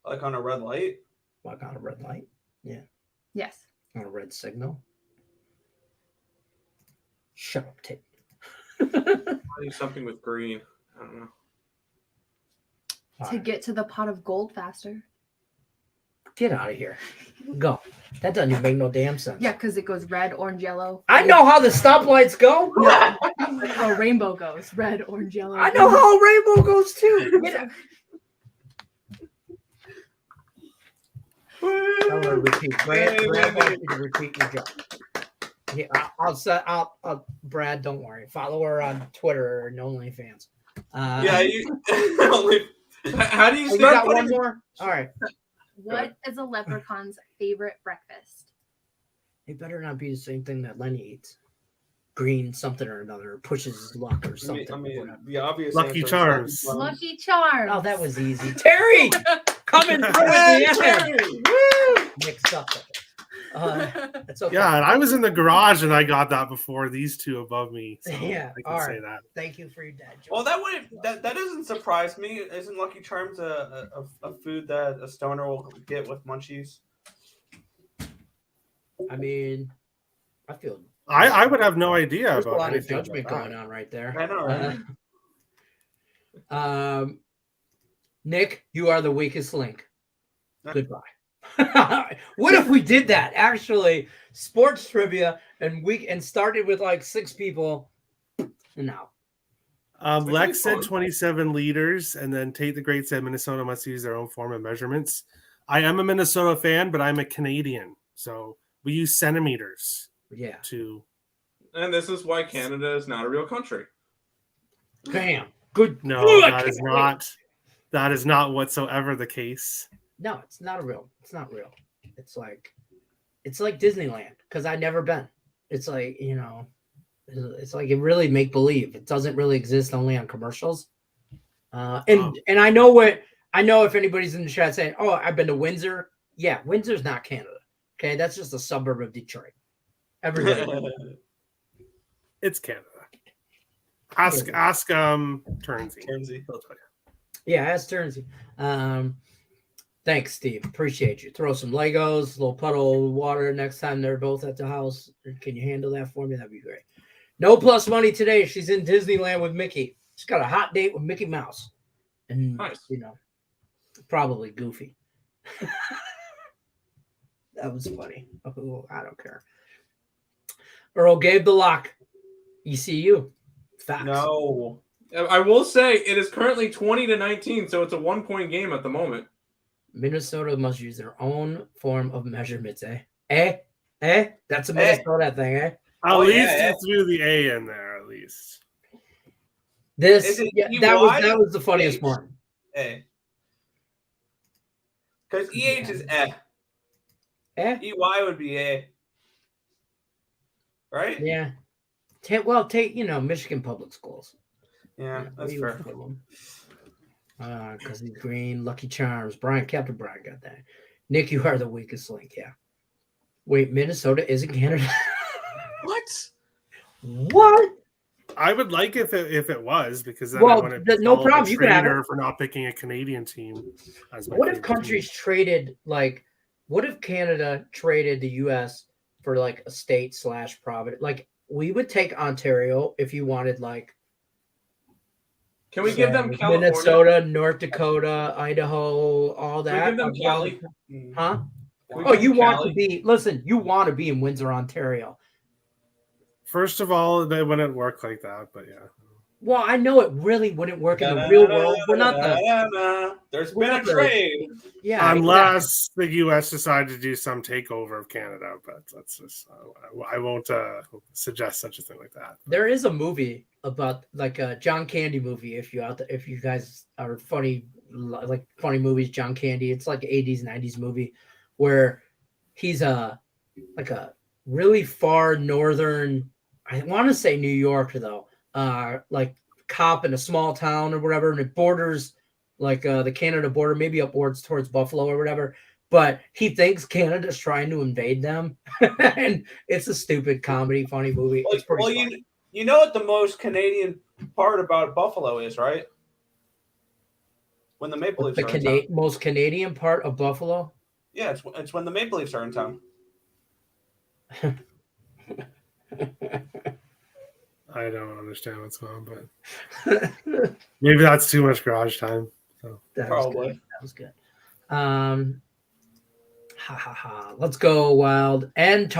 Like on a red light? Like on a red light? Yeah. Yes. On a red signal? Shut up, Tate. Do something with green. I don't know. To get to the pot of gold faster. Get out of here. Go. That doesn't even make no damn sense. Yeah, because it goes red, orange, yellow. I know how the stoplights go. How a rainbow goes. Red, orange, yellow. I know how a rainbow goes too. I'm gonna repeat. Brad wants you to repeat your joke. Yeah, I'll Brad, don't worry. Follow her on Twitter and OnlyFans. Yeah, how do you You start got one putting more? All right. What is a leprechaun's favorite breakfast? It better not be the same thing that Lenny eats. green something or another, pushes his luck or something. I mean, whatever. the obvious Lucky answer is Charms. Lucky Charms. Oh, that was easy. Terry coming through at the end. Woo! Mixed up. That's okay. Yeah, and I was in the garage and I got that before these two above me. So Yeah, I can all say right. that. Thank you for your dad joke. Well, that doesn't surprise me. Isn't Lucky Charms a food that a stoner will get with munchies? I mean, I feel I would have no idea there's a about lot of anything judgment about going that. on right there. I know, right? Nick, you are the weakest link. Goodbye. What if we did that? Actually, sports trivia and started with like 6 people. No. Lex said 27 liters, and then Tate the Great said Minnesota must use their own form of measurements. I am a Minnesota fan, but I'm a Canadian, so we use centimeters. Yeah. And this is why Canada is not a real country. Bam. Good. No, Ooh, that is not. That is not whatsoever the case. No, it's not real. It's not real. It's like Disneyland because I've never been. It's like, it's like it really make believe. It doesn't really exist, only on commercials. And I know if anybody's in the chat saying, "Oh, I've been to Windsor." Yeah, Windsor's not Canada. Okay, that's just a suburb of Detroit. Everybody. It's Canada. Ask Turnsy. Yeah, ask Turnsy. Thanks, Steve. Appreciate you. Throw some Legos, a little puddle of water next time they're both at the house. Can you handle that for me? That'd be great. No plus money today. She's in Disneyland with Mickey. She's got a hot date with Mickey Mouse. And, Nice. Probably Goofy. That was funny. Oh, I don't care. Earle gave the lock. ECU. Facts. No. I will say it is currently 20-19, so it's a 1-point game at the moment. Minnesota must use their own form of measurements, eh? That's a Minnesota thing, eh? At least you threw the A in there, at least. That was the funniest one. A. Because EH is eh. EY would be A. Right? Yeah. Take Michigan public schools. Yeah, that's fair. Because he's green, Lucky Charms. Captain Brian got that. Nick, you are the weakest link. Yeah. Wait, Minnesota isn't Canada? What? I would like if it was, because then well, I want to no problem. You can have it for not picking a Canadian team. What if countries traded what if Canada traded the U.S. for like a state / province? Like we would take Ontario if you wanted Can we give them California? Minnesota, North Dakota, Idaho, all that. Can we give them Cali? Huh? You want to be? Listen, you want to be in Windsor, Ontario. First of all, they wouldn't work like that, but yeah. Well, I know it really wouldn't work in the real world. We're not There's been a trade. Yeah. Unless the U.S. decided to do some takeover of Canada, but that's just I won't suggest such a thing like that. There is a movie about a John Candy movie. If you guys are funny movies, John Candy. It's like 80s, 90s movie where he's a really far northern. I want to say New York though. Cop in a small town or whatever, and it borders the Canada border, maybe upwards towards Buffalo or whatever. But he thinks Canada's trying to invade them, and it's a stupid comedy, funny movie. It's pretty funny. You know what the most Canadian part about Buffalo is, right? When the Maple Leafs are in town. Most Canadian part of Buffalo? Yeah, it's when the Maple Leafs are in town. I don't understand what's going on, but maybe that's too much garage time. So. Probably. That was good. Let's go Wild. And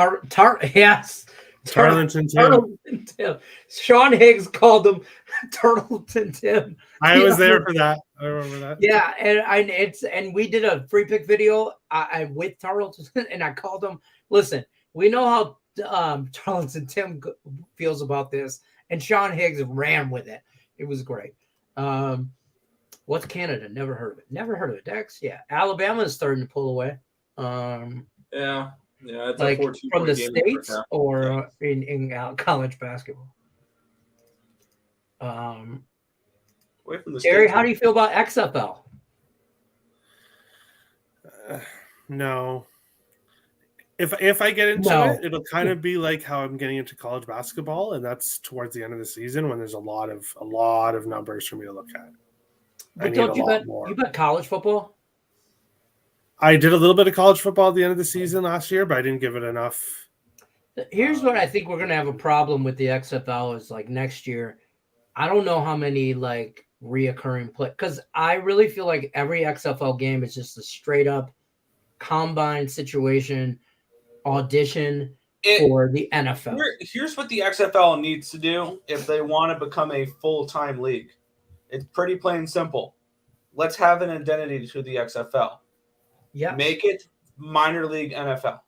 yes. Tarleton Tim. Sean Higgs called him Turtleton Tim. I was there for that. I remember that. Yeah, and we did a free pick video I with Tarleton, and I called him. Listen, we know how Tarleton Tim feels about this, and Sean Higgs ran with it. It was great. What's Canada? Never heard of it. Dex? Yeah. Alabama is starting to pull away. Yeah. Yeah, it's like a 14 from the point game in the States first half. or in college basketball? Away from the Terry, States. how do you feel about XFL? No. If I get into No. it, it'll kind of be like how I'm getting into college basketball, and that's towards the end of the season when there's a lot of numbers for me to look at. But don't you bet? You bet college football? I did a little bit of college football at the end of the season last year, but I didn't give it enough. Here's what I think we're gonna have a problem with the XFL is like next year. I don't know how many like reoccurring play because I really feel like every XFL game is just a straight up combine situation audition for the NFL. Here's what the XFL needs to do if they want to become a full-time league. It's pretty plain and simple. Let's have an identity to the XFL. Yeah. Make it minor league NFL.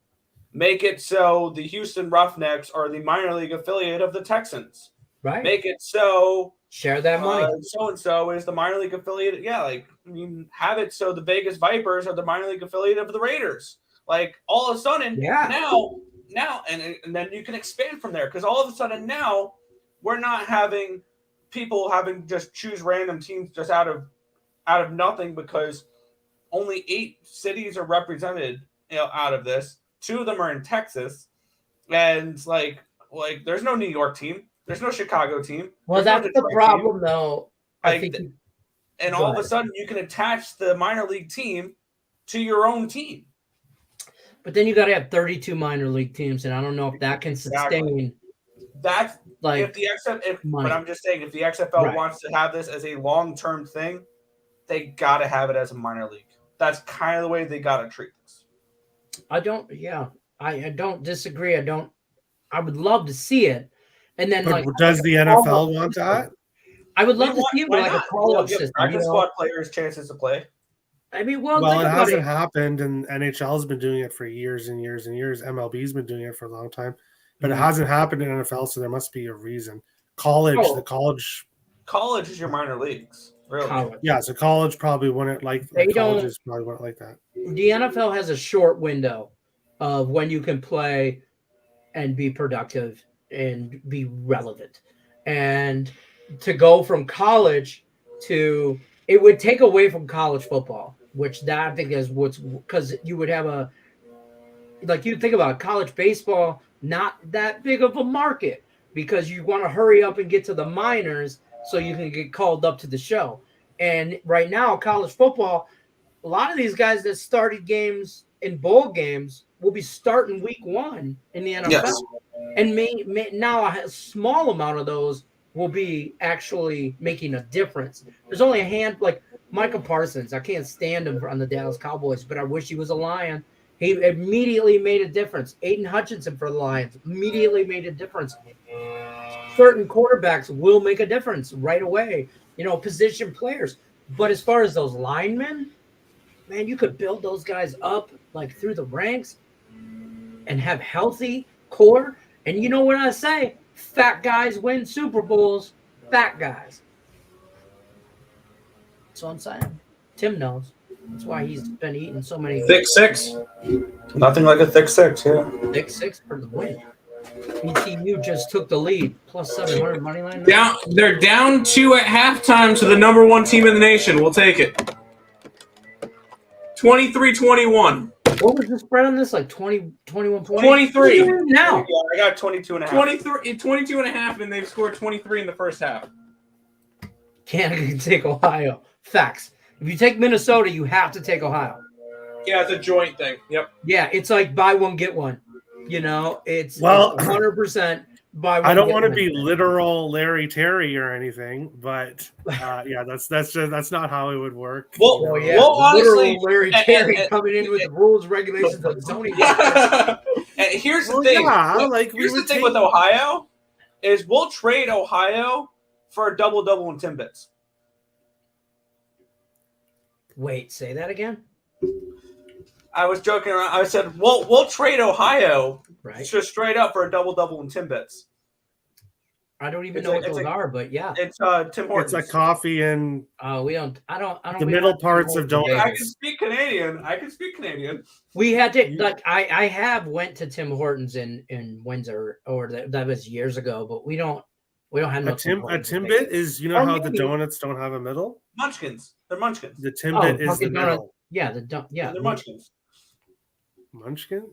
Make it so the Houston Roughnecks are the minor league affiliate of the Texans. Right. Make it so share that money. So-and-so is the minor league affiliate. Yeah, like I mean, have it so the Vegas Vipers are the minor league affiliate of the Raiders. Like all of a sudden, now, and then you can expand from there because all of a sudden now we're not having people having just choose random teams just out of nothing because only 8 cities are represented, out of this. 2 of them are in Texas, and like there's no New York team, there's no Chicago team. Well, that's the problem, though. I think, and all of a sudden you can attach the minor league team to your own team. But then you got to have 32 minor league teams, and I don't know if that can sustain. That's like if the XFL. But I'm just saying, if the XFL wants to have this as a long-term thing, they got to have it as a minor league. That's kind of the way they got to treat this. I don't disagree. I would love to see it. And then, but does the NFL want that? I would love to see it with like a call-up system. Practice squad players chances to play. I mean, well, it hasn't happened, and NHL's been doing it for years and years and years. MLB's been doing it for a long time, but it hasn't happened in NFL, so there must be a reason. The college is your minor leagues, really. College. Yeah, so college probably wouldn't like colleges probably wouldn't like that. The NFL has a short window of when you can play and be productive and be relevant, and to go from college to it would take away from college football, which that I think is what's because you would have you think about college baseball, not that big of a market because you want to hurry up and get to the minors so you can get called up to the show. And right now, college football, a lot of these guys that started games in bowl games will be starting week 1 in the NFL. Yes. And now a small amount of those will be actually making a difference. There's only a hand like Micah Parsons. I can't stand him on the Dallas Cowboys, but I wish he was a Lion. He immediately made a difference. Aiden Hutchinson for the Lions immediately made a difference. Certain quarterbacks will make a difference right away, position players. But as far as those linemen, man, you could build those guys up like through the ranks and have healthy core. And you know what I say? Fat guys win Super Bowls. Fat guys. That's what I'm saying. Tim knows. That's why he's been eating so many. Thick 6. Nothing like a thick 6, yeah. Thick 6 for the win. ETU just took the lead. Plus 700 money line. They're down 2 at halftime to the number 1 team in the nation. We'll take it. 23-21. What was the spread on this? Like 20, 21 points? 23. Now. Yeah, I got 22.5. 22.5, and they've scored 23 in the first half. Can't take Ohio. Facts. If you take Minnesota, you have to take Ohio. Yeah, it's a joint thing. Yep. Yeah, it's like buy one, get one. It's 100% buy one. I don't want to be literal Larry Terry or anything, but that's not how it would work. Well, honestly, Larry Terry coming in with the rules, regulations, and zoning. And here's the thing. Here's the thing with Ohio is we'll trade Ohio for a double in Timbits. Wait, say that again? I was joking around. I said, we'll trade Ohio right, just straight up for a double in Timbits. I don't even know what those are, but yeah. It's Tim Hortons. It's a coffee and we don't. I don't. the middle parts of donuts. I can speak Canadian. We had to like. I have went to Tim Hortons in Windsor, or that was years ago, but we don't have no a Timbit is how the donuts don't have a middle. Munchkins. They're Munchkins. The Timbit is the middle. Yeah, they're Munchkins. Munchkin?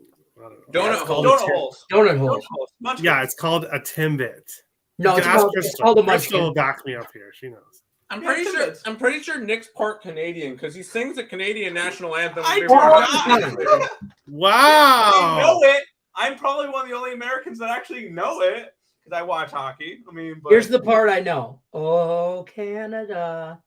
Donut holes. Donut holes. Munchkins. Yeah, it's called a Timbit. No, it's called a Munchkin. Crystal will back me up here. She knows. I'm pretty sure Nick's part Canadian because he sings the Canadian national anthem. Wow. I know it. I'm probably one of the only Americans that actually know it because I watch hockey. I mean, but... here's the part I know. Oh, Canada.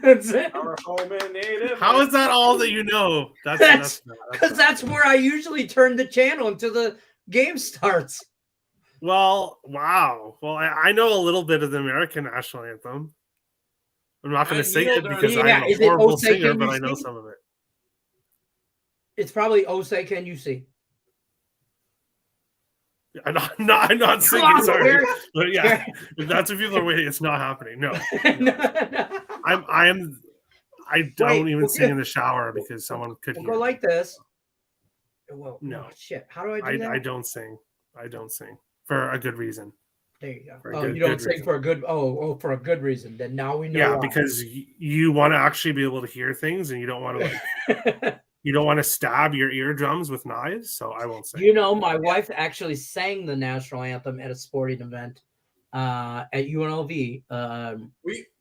That's it. Our home and native. How is that all that you know? That's because that's where I usually turn the channel until the game starts. Well, wow. Well, I know a little bit of the American national anthem. I'm not going to sing it because I'm a horrible singer, but I know some of it. It's probably "Oh Say Can You See." I'm not singing. Sorry, but yeah, if that's what people are waiting, it's not happening. No, I don't even sing in the shower because someone could hear. Go like this. Well, no shit. How do I do that? I don't sing. I don't sing for a good reason. There you go. You don't sing for a good. For a good reason. Then now we know. Yeah, because you want to actually be able to hear things, and you don't want to you don't want to stab your eardrums with knives. So I won't sing. My wife actually sang the national anthem at a sporting event at UNLV.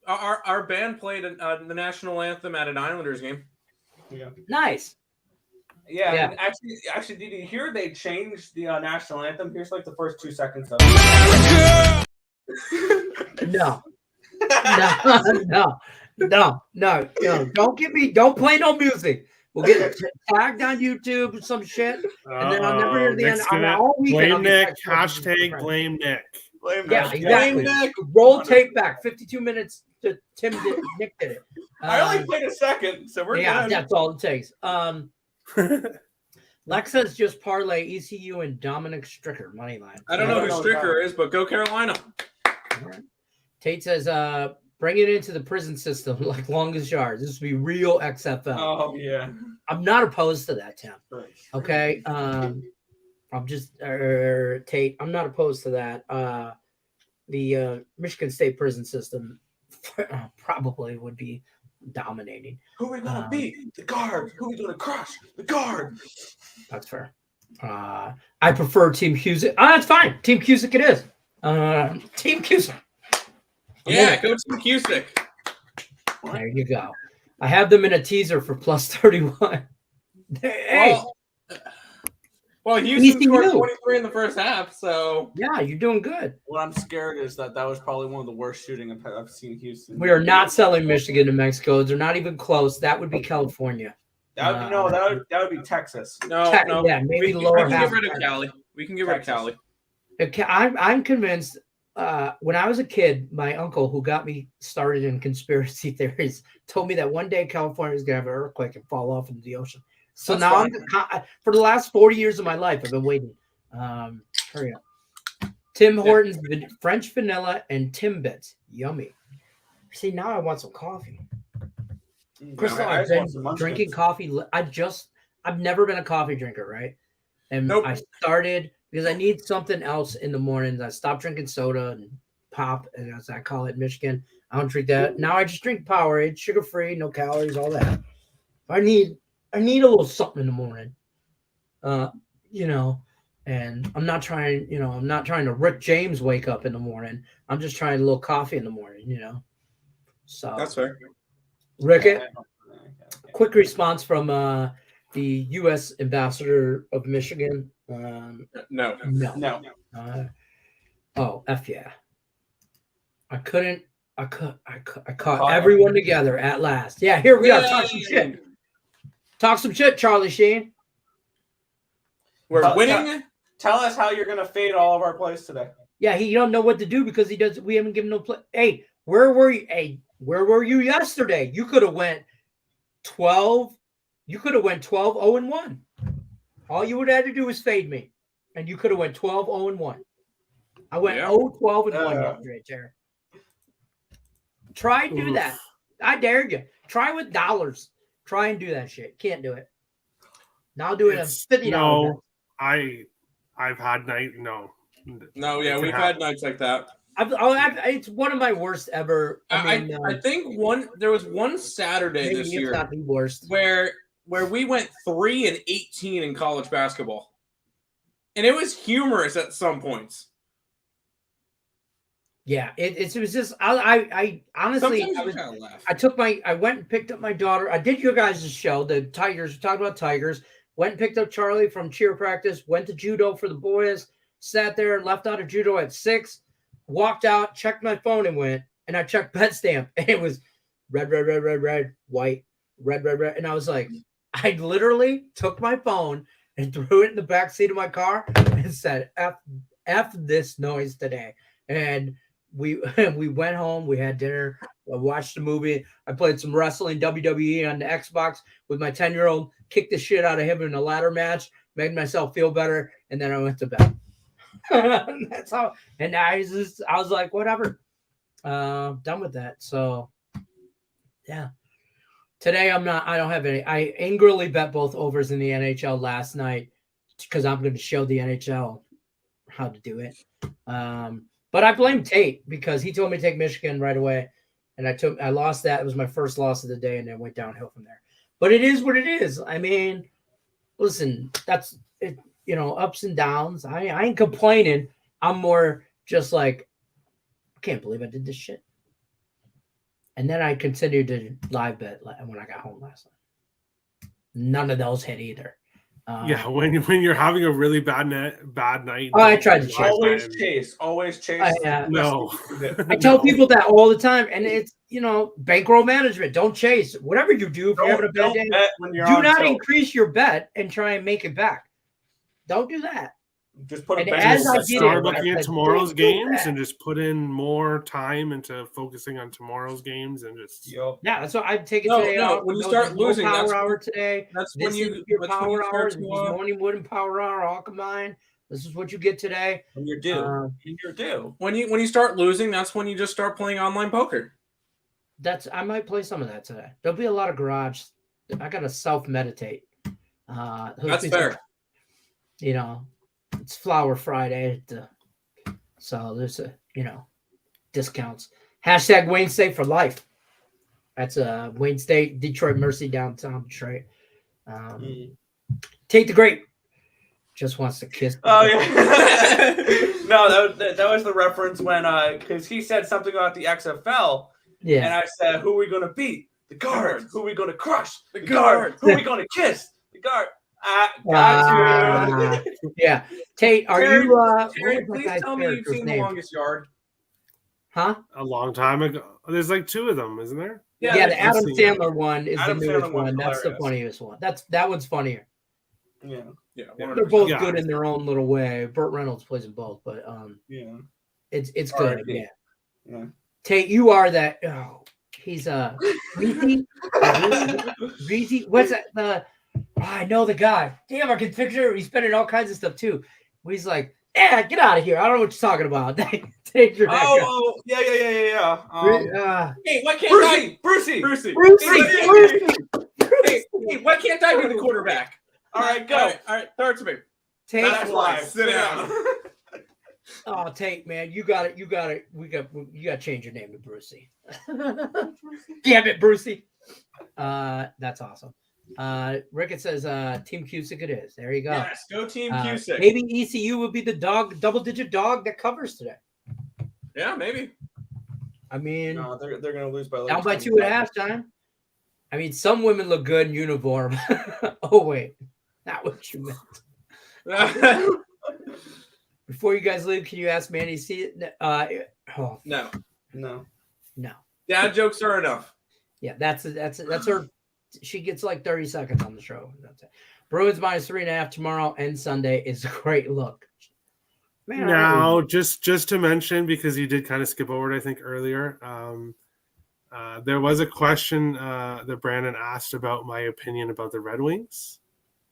Our band played the national anthem at an Islanders game. Yeah. Nice. Yeah. Actually, did you hear they changed the national anthem? Here's like the first 2 seconds of it. No. Don't play no music. We'll get tagged on YouTube or some shit, and then I'll never hear the end. All weekend, blame Nick. Hashtag blame Nick. Yeah, exactly. Nick. Roll tape back. 52 minutes to Nick did it. I only played a second, so we're good. That's all it takes. Lex says just parlay ECU and Dominic Stricker money line. I don't know who Stricker is, but go Carolina. Right. Tate says, bring it into the prison system like longest yards. This would be real XFL. Oh yeah. I'm not opposed to that, Tim. Okay. I'm just Tate. I'm not opposed to that. The Michigan State prison system probably would be dominating. Who are we gonna beat? The guard. Who are we gonna crush? The guard. That's fair. I prefer Team Cusick. That's fine. Team Cusick it is. Team Cusick. Yeah, go Team Cusick. There you go. I have them in a teaser for plus 31. Hey. Well, Houston scored 23 in the first half, so yeah, you're doing good. What I'm scared is that was probably one of the worst shooting I've seen Houston. We are not selling Michigan to Mexico. They're not even close. That would be California. That would be Texas. No. Yeah, maybe lower half. We can get rid of Cali. We can get rid of Cali. I'm convinced. When I was a kid, my uncle, who got me started in conspiracy theories, told me that one day California was going to have an earthquake and fall off into the ocean. So that's now, for the last 40 years of my life, I've been waiting. Hurry up. Tim Hortons, French vanilla, and Timbits. Yummy. See, now I want some coffee. Crystal, I've been drinking coffee. I've never been a coffee drinker, right? And I started because I need something else in the mornings. I stopped drinking soda and pop, as I call it in Michigan. I don't drink that. Now I just drink Powerade, sugar-free, no calories, all that. I need a little something in the morning. And I'm not trying to Rick James wake up in the morning. I'm just trying a little coffee in the morning, So that's fair. Rickett, quick response from the U.S. ambassador of Michigan. No. F yeah. I caught everyone together at last. Yeah, here we are. Talk some shit, Charlie Sheen. We're winning. Tell us how you're gonna fade all of our plays today. Yeah, he don't know what to do because we haven't given no play. Hey, where were you? Hey, where were you yesterday? You could have went 12. You could have went 12-0-1. All you would have had to do was fade me, and you could have went 12-0-1. I went Yeah. 0-12 and 1 yesterday, Jared. Try and do that. I dare you. Try with dollars. Try and do that shit. Can't do it. Now do it at $50. No, I've had night. No, yeah, we've had nights like that. It's one of my worst ever. I think there was one Saturday this year, not the worst, where we went 3-18 in college basketball, and it was humorous at some points. Yeah, it was just I honestly I went and picked up my daughter. I did your guys' show, the Tigers. We talked about Tigers. Went and picked up Charlie from cheer practice. Went to judo for the boys. Sat there and left out of judo at 6. Walked out, checked my phone and went. And I checked bet stamp. And it was red, white, red. And I was like, I literally took my phone and threw it in the back seat of my car and said, F this noise today. And we went home. We had dinner. I watched a movie. I played some wrestling WWE on the Xbox with my 10-year-old. Kicked the shit out of him in a ladder match. Made myself feel better. And then I went to bed. That's how. And I was like, whatever. Done with that. So, yeah. Today I don't have any. I angrily bet both overs in the NHL last night because I'm going to show the NHL how to do it. But I blame Tate because he told me to take Michigan right away. And I lost that. It was my first loss of the day and then went downhill from there. But it is what it is. I mean, listen, that's it, ups and downs. I ain't complaining. I'm more just like, I can't believe I did this shit. And then I continued to live bet when I got home last night. None of those hit either. When you're having a really bad night. I tried to chase. Always chase. No. I tell people that all the time, and it's bankroll management. Don't chase. Whatever you do, if you're having a bad day, do not increase your bet and try and make it back. Don't do that. Just put start looking at tomorrow's games and just put in more time into focusing on tomorrow's games and just that's what I've taken today. When you start losing, power hour today. That's when your power hours. Morning wood and power hour all combined. This is what you get today. When you're due. You're due. When you start losing, that's when you just start playing online poker. I might play some of that today. There'll be a lot of garage. I gotta self meditate. That's fair. It's Flower Friday, so there's discounts. # Wayne State for life. That's Wayne State, Detroit Mercy, downtown Detroit. Tate the Great just wants to kiss. Oh yeah. No, that was the reference when because he said something about the XFL. Yeah. And I said, who are we gonna beat? The guards. Who are we gonna crush? The guards. Who are we gonna kiss? The guard. Got you. Yeah. Tate, are you Terry, please tell me you've seen The Longest Yard. Huh? A long time ago. There's like 2 of them, isn't there? Yeah, the Adam Sandler one is the newest one. That's the funniest one. That one's funnier. Yeah. They're both good in their own little way. Burt Reynolds plays them both, but it's good. Yeah. Tate, you are that. Oh, he's Reezy. Reezy. What's that? I know the guy. Damn, I can picture. He's been in all kinds of stuff too. He's like, get out of here. I don't know what you're talking about. Take your yeah. Hey, why can't I? Brucey. Hey, why can't I be the quarterback? All right, go. All right, throw it to me. Tate, that's live. Sit down. Oh, Tate, man, you got it. You got to change your name to Brucey. Damn it, Brucey. That's awesome. Rickett says Team Cusick it is. There you go. Yes, go Team Cusick. Maybe ECU would be the double-digit dog that covers today. Yeah, maybe. I mean, no, they're going to lose by down by 2 at halftime. I mean, some women look good in uniform. Oh wait, not what you meant. Before you guys leave, can you ask Manny? No. Dad jokes are enough. Yeah, that's her. She gets like 30 seconds on the show. That's it. Bruins -3.5 tomorrow and Sunday is a great look. Man, now, just to mention, because you did kind of skip over it, I think earlier. There was a question that Brandon asked about my opinion about the Red Wings.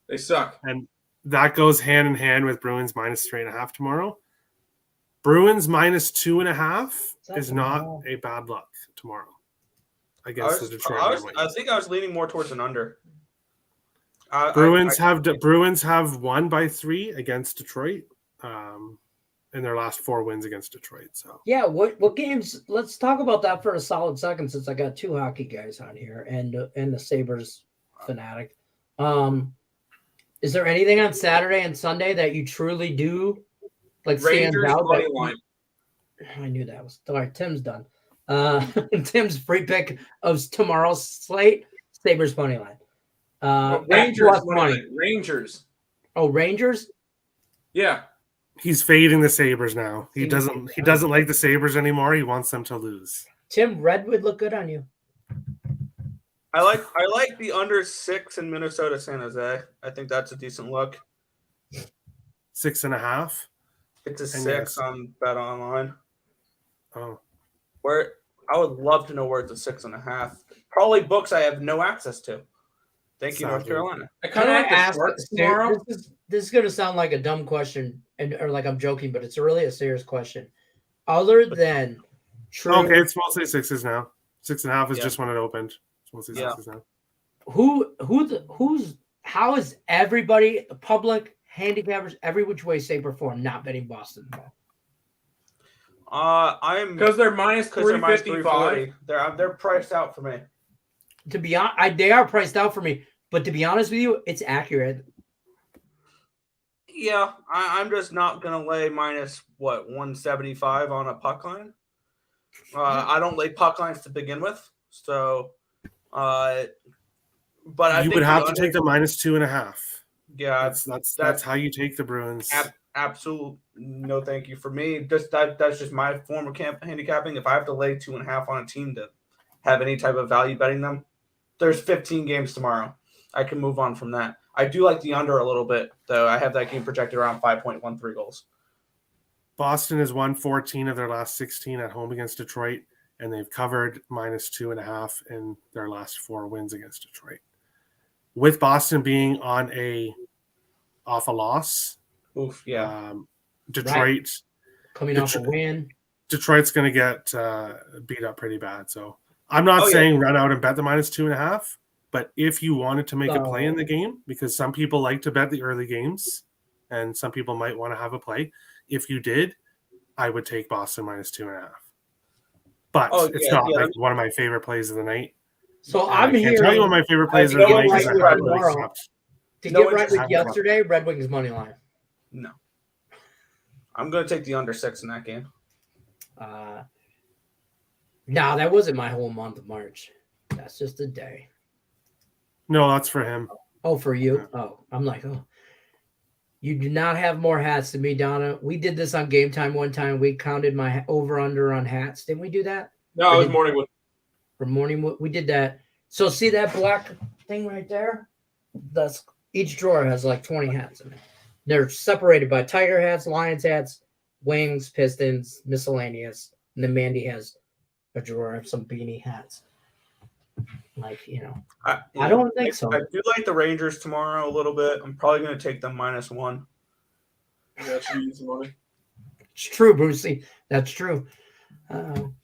They suck, and that goes hand in hand with Bruins -3.5 tomorrow. Bruins minus 2.5 That's is not wrong. a bad luck tomorrow I, against the Detroit Red Wings. I think I was leaning more towards an under. Bruins have won by 3 against Detroit in their last 4 wins against Detroit. So Yeah, what games? Let's talk about that for a solid second, since I got 2 hockey guys on here and the Sabres fanatic. Is there anything on Saturday and Sunday that you truly do like stands Rangers out? money line. I knew that was all right. Tim's done. Tim's free pick of tomorrow's slate: Sabres money line. Rangers plus money. Rangers. Oh, Rangers. Yeah. he's fading the Sabres now. He doesn't like the Sabres anymore. He wants them to lose. Tim, red would look good on you. I like the under 6 in Minnesota, San Jose. I think that's a decent look. 6.5. It's a And 6 yes. on Bet Online. Oh, Where I would love to know where it's a 6.5. Probably books I have no access to. Thank you, North Sadly. Carolina. I Can kind of I like the ask? Sharks tomorrow. This is going to sound like a dumb question, or like I'm joking, but it's really a serious question. Other than true, okay. It's mostly 6s now. 6.5 is Yeah. just when it opened. It's mostly Yeah. 6s now. how is everybody, the public, handicappers, every which way, shape, or form, not betting Boston? I'm Because they're minus because they're minus 355. 340. They're priced out for me. To be honest, they are priced out for me. But to be honest with you, it's accurate. Yeah, I'm just not gonna lay minus 175 on a puck line. I don't lay puck lines to begin with, so. But I You think would have to under- take the minus 2.5. Yeah, That's how you take the Bruins. absolute no, thank you for me. That's just my form of handicapping. If I have to lay 2.5 on a team to have any type of value betting them, there's 15 games tomorrow. I can move on from that. I do like the under a little bit, though. I have that game projected around 5.13 goals. Boston has won 14 of their last 16 at home against Detroit, and they've covered minus 2.5 in their last 4 wins against Detroit. With Boston being off a loss, Oof, yeah. Detroit Coming off a win. Detroit's going to get beat up pretty bad. So I'm not saying run out and bet the minus 2.5, but if you wanted to make a play in the game, because some people like to bet the early games and some people might want to have a play. If you did, I would take Boston minus 2.5. But it's not like one of my favorite plays of the night. So I'm here. I can't tell you what my favorite plays of the night is. I haven't really slept. To get right with yesterday, Red Wings money line. No. I'm going to take the under 6 in that game. No, that wasn't my whole month of March. That's just a day. No, that's for him. Oh, for you? Yeah. Oh, I'm like, oh. You do not have more hats than me, Donna. We did this on Game Time one time. We counted my over-under on hats. Didn't we do that? No, it was Morningwood. For Morningwood, we did that. So see that black thing right there? That's each drawer has like 20 hats in it. They're separated by Tiger hats, Lions hats, Wings, Pistons, miscellaneous. And then Mandy has a drawer of some beanie hats. Like, I don't think so. I do like the Rangers tomorrow a little bit. I'm probably going to take them -1. Yeah, should use some money. It's true, Brucey. That's true. I'm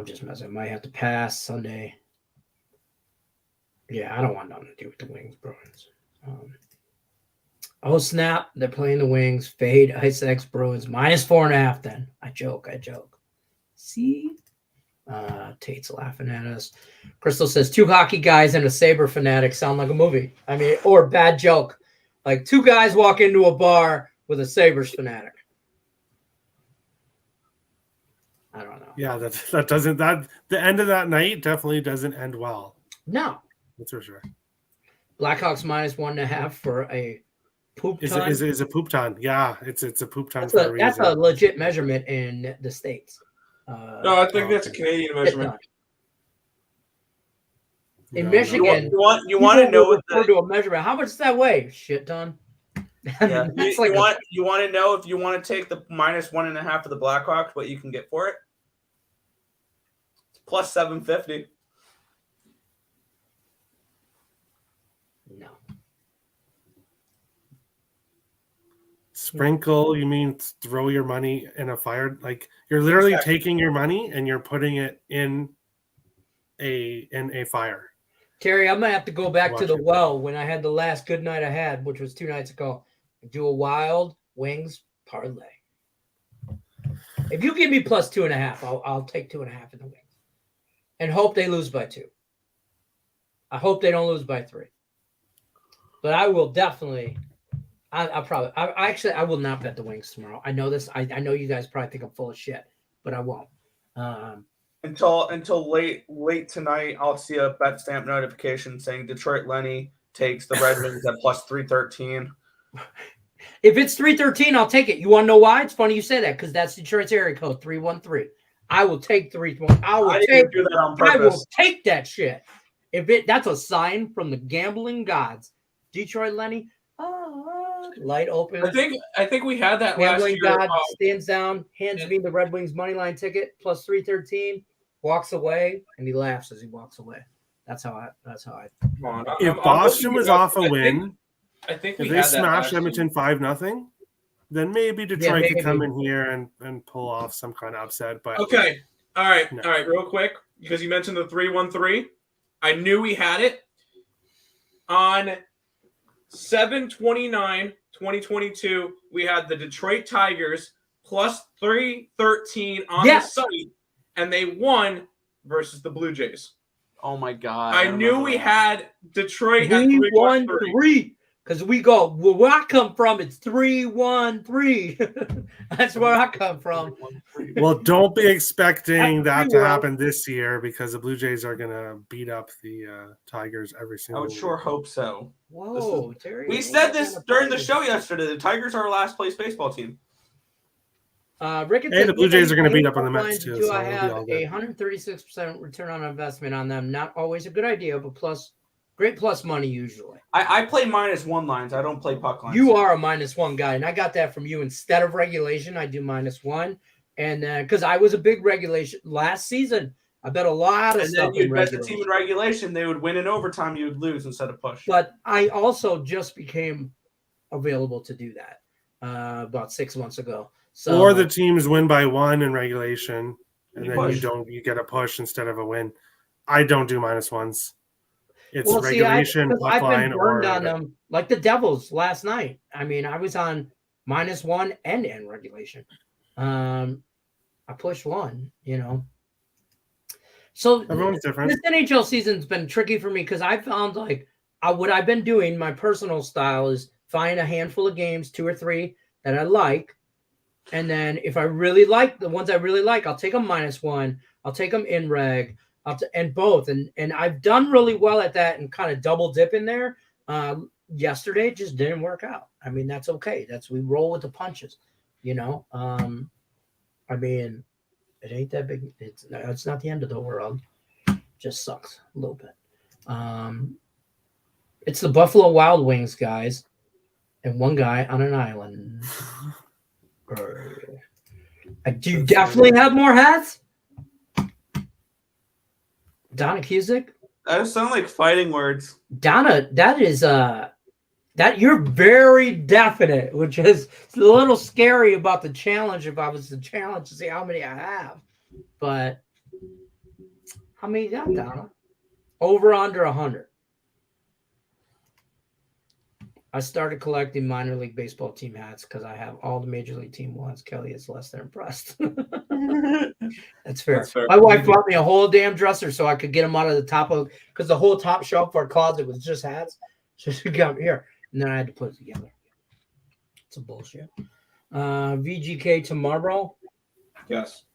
just messing. I might have to pass Sunday. Yeah, I don't want nothing to do with the Wings, Bruins. Oh, snap. They're playing the Wings. Fade, Ice X, Bruins. -4.5 then. I joke. See? Tate's laughing at us. Crystal says 2 hockey guys and a Sabre fanatic sound like a movie. I mean, or a bad joke. Like 2 guys walk into a bar with a Sabres fanatic. I don't know. Yeah, the end of that night definitely doesn't end well. No. That's for sure. Blackhawks -1.5 for a poop ton. Is a poop ton. Yeah, it's a poop ton. That's a legit measurement in the States. No, I think that's a Canadian measurement. In Michigan, you want to know what to a measurement. How much does that weigh? Shit ton. Yeah. you want to know if you want to take the -1.5 of the Blackhawks, what you can get for it? Plus 750. No. Sprinkle, you mean throw your money in a fire? Like you're literally taking your money and you're putting it in a fire. Terry, I'm gonna have to go back to the well when I had the last good night I had, which was 2 nights ago. Do a wild wings parlay. If you give me plus 2.5, I'll take 2.5 in the wings, and hope they lose by 2. I hope they don't lose by 3. But I will definitely. I will not bet the wings tomorrow. I know this. I know you guys probably think I'm full of shit, but I won't. Until late tonight, I'll see a bet stamp notification saying Detroit Lenny takes the Red Wings at plus 313. If it's 313, I'll take it. You want to know why? It's funny you say that because that's Detroit's area code 313. I will take 313. I will take that shit. That's a sign from the gambling gods. Detroit Lenny, light open. I think we had that last year. God stands down, hands me the Red Wings money line ticket plus 313, walks away, and he laughs as he walks away. That's how I. If Boston was off a win, I think if they smashed Edmonton 5-0, then maybe Detroit could come in here and pull off some kind of upset. But okay, all right, real quick, because you mentioned the 313, I knew we had it on 7/29/2022. We had the Detroit Tigers plus 313 on the site, and they won versus the Blue Jays. Oh my God! I knew we had Detroit. We won 3 because we go where I come from. It's 3-1-3. That's where I come from. Well, don't be expecting that to happen this year because the Blue Jays are going to beat up the Tigers every single. I would sure hope so. Whoa, Terry! We said this during the show yesterday. The Tigers are our last place baseball team. Rick, the Blue Jays are going to beat up on the Mets too. Do I have a 136% return on investment on them? Not always a good idea, but great plus money usually. I play -1 lines. I don't play puck lines. You are a -1 guy, and I got that from you. Instead of regulation, I do -1, and then because I was a big regulation last season, I bet a lot of stuff. And then you'd bet the team in regulation, they would win in overtime. You would lose instead of push. But I also just became available to do that about 6 months ago. So, or the teams win by 1 in regulation, and then you get a push instead of a win. I don't do -1s. It's regulation, puck line, I've been burned on them like the Devils last night. I mean, I was on -1 and in regulation. I pushed 1, So everyone's different. This NHL season's been tricky for me because I found what I've been doing, my personal style is find a handful of games, 2 or 3 that I like. And then if I really like the ones I really like, I'll take them -1. I'll take them in reg. And both. And I've done really well at that and kind of double dip in there. Yesterday it just didn't work out. I mean, that's okay. We roll with the punches, I mean, it ain't that big. It's not the end of the world. Just sucks a little bit. It's the Buffalo Wild Wings, guys, and one guy on an island. Do you definitely have more hats? Donna Cusick? That sound like fighting words. Donna, that is that you're very definite, which is a little scary about the challenge if I was to challenge to see how many I have. But how many you got, Donna? Over under 100. I started collecting minor league baseball team hats because I have all the major league team ones. Kelly is less than impressed. That's fair. My wife bought me a whole damn dresser so I could get them out of the top of because the whole top shelf of our closet was just hats. So she got me here, and then I had to put it together. It's a bullshit. VGK tomorrow. Yes.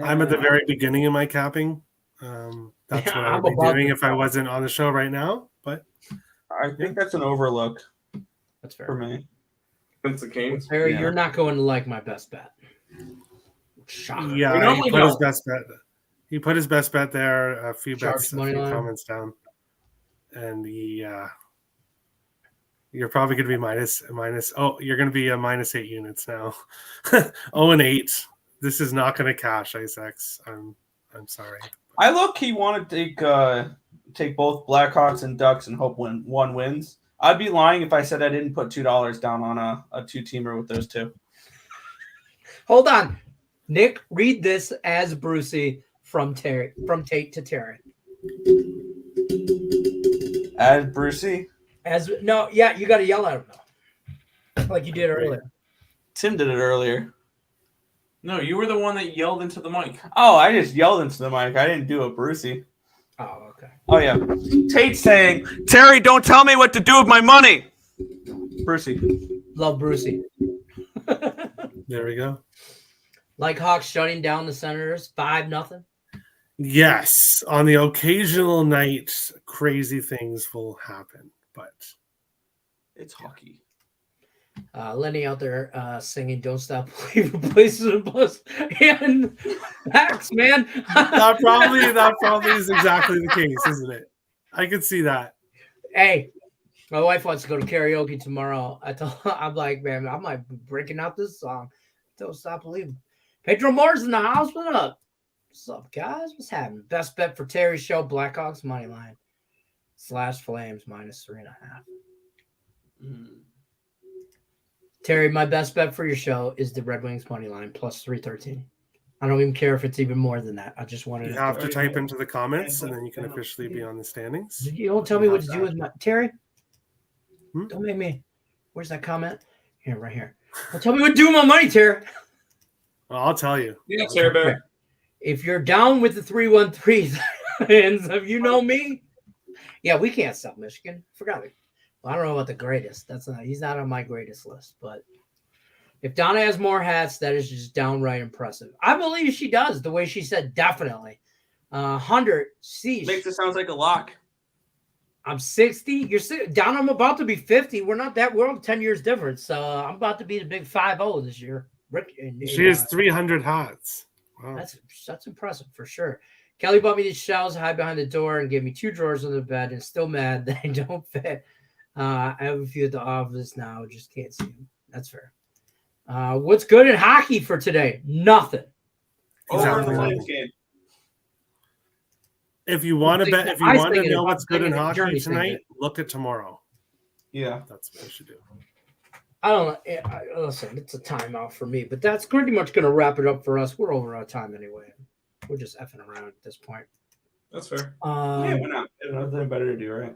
I'm at the very beginning of my capping. That's what I would be doing if I wasn't on the show right now. But I think that's an overlook. That's fair for me. Since the Canes, Harry, you're not going to like my best bet. Shocker. Yeah, he put his best bet. He put his best bet there. A few bets, a few comments down, and you're probably going to be minus. Oh, you're going to be a -8 units now. 0-8. This is not going to cash, Isaacs. I'm sorry. I look. He want to take both Blackhawks and Ducks and hope one wins. I'd be lying if I said I didn't put $2 down on a 2-teamer with those two. Hold on. Nick, read this as Brucey from Tate to Terry. As Brucey? You got to yell at him though, like you did earlier. Tim did it earlier. No, you were the one that yelled into the mic. Oh, I just yelled into the mic. I didn't do it, Brucey. Oh, okay. Oh, yeah. Tate's saying, Terry, don't tell me what to do with my money. Brucey. Love Brucey. There we go. Like Hawks shutting down the Senators 5-0. Yes, on the occasional night, crazy things will happen, but It's hockey. Lenny out there singing "Don't Stop Believing" Places and Plus and Max, man. that probably is exactly the case, isn't it? I could see that. Hey, my wife wants to go to karaoke tomorrow. I'm like, man, I'm like breaking out this song. Don't Stop Believing. Pedro Moore's in the house. What up? What's up, guys? What's happening? Best bet for Terry's show: Blackhawks money line / Flames -3.5. Terry, my best bet for your show is the Red Wings money line +313. I don't even care if it's even more than that. I just wanted You have to type into the comments, and then you can officially be on the standings. You don't tell me what to do with my Terry. Hmm? Don't make me. Where's that comment? Here, right here. Don't tell me what to do with my money, Terry. Well, I'll tell you. Yeah, Terry Bear. If you're down with the 313s, and if you know me, yeah, we can't stop Michigan. Forgot it. Well, I don't know about the greatest. He's not on my greatest list. But if Donna has more hats, that is just downright impressive. I believe she does. The way she said, definitely. 100. Sheesh. Makes it sound like a lock. I'm 60. You're Donna. I'm about to be 50. We're not that. We're on 10 years difference. So I'm about to be the big 5-0 this year. She has 300 hats. Wow. That's impressive for sure. Kelly bought me these shelves hide behind the door and gave me 2 drawers under the bed, and still mad that they don't fit. I have a few at the office now. Just can't see them. That's fair. What's good in hockey for today? Nothing. Exactly. If you want to bet, if you want to know what's good in hockey tonight, look at tomorrow. Yeah, that's what you should do. I don't know. Listen, it's a timeout for me, but that's pretty much going to wrap it up for us. We're over our time anyway. We're just effing around at this point. That's fair. Yeah, we're not. There's nothing better to do, right?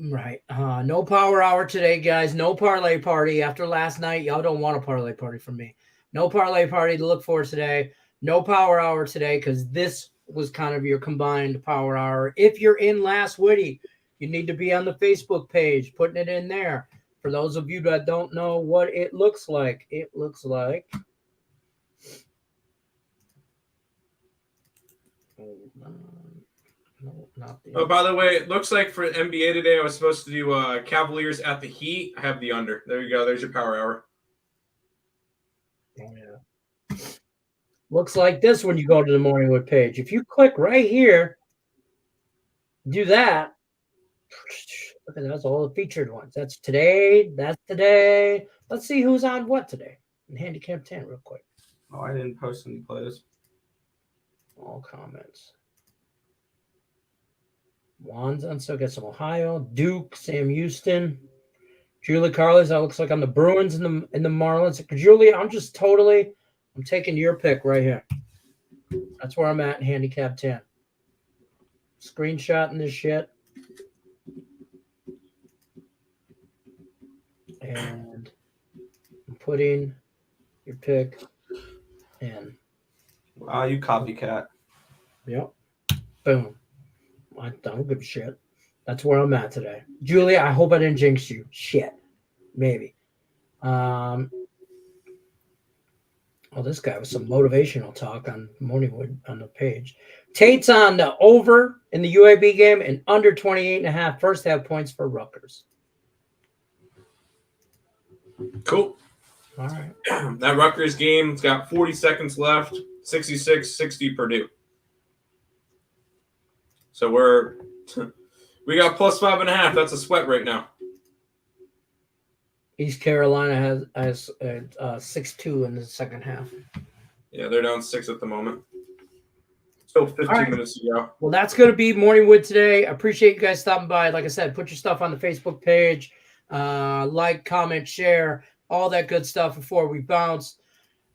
Right. No power hour today, guys. No parlay party. After last night, y'all don't want a parlay party from me. No parlay party to look for today. No power hour today because this was kind of your combined power hour. If you're in last Woody, you need to be on the Facebook page, putting it in there. For those of you that don't know what it looks like, No, not the. Oh, by the way, it looks like for NBA today, I was supposed to do Cavaliers at the Heat. I have the under. There you go. There's your power hour. Oh, yeah. Looks like this when you go to the Morningwood page. If you click right here, do that. Look at that's all the featured ones. That's today. That's today. Let's see who's on what today. And Handicap 10 real quick. Oh, I didn't post any plays. All comments. Juan's on, so got some Ohio, Duke, Sam Houston, Julie Carlos. That looks like on the Bruins and the Marlins. Julie, I'm taking your pick right here. That's where I'm at in Handicap 10. Screenshotting this shit. And I'm putting your pick in. Wow, you copycat. Yep. Boom. I don't give a shit. That's where I'm at today. Julia, I hope I didn't jinx you. Shit. Maybe. Oh, this guy with some motivational talk on Morningwood on the page. Tate's on the over in the UAB game and under 28.5 first half points for Rutgers. Cool. All right. That Rutgers game, it's got 40 seconds left. 66-60 Purdue. So we got +5.5. That's a sweat right now. East Carolina has 6-2 in the second half. Yeah, they're down 6 at the moment. Still 15 minutes to go. Well, that's going to be Morningwood today. I appreciate you guys stopping by. Like I said, put your stuff on the Facebook page. Like, comment, share, all that good stuff before we bounce.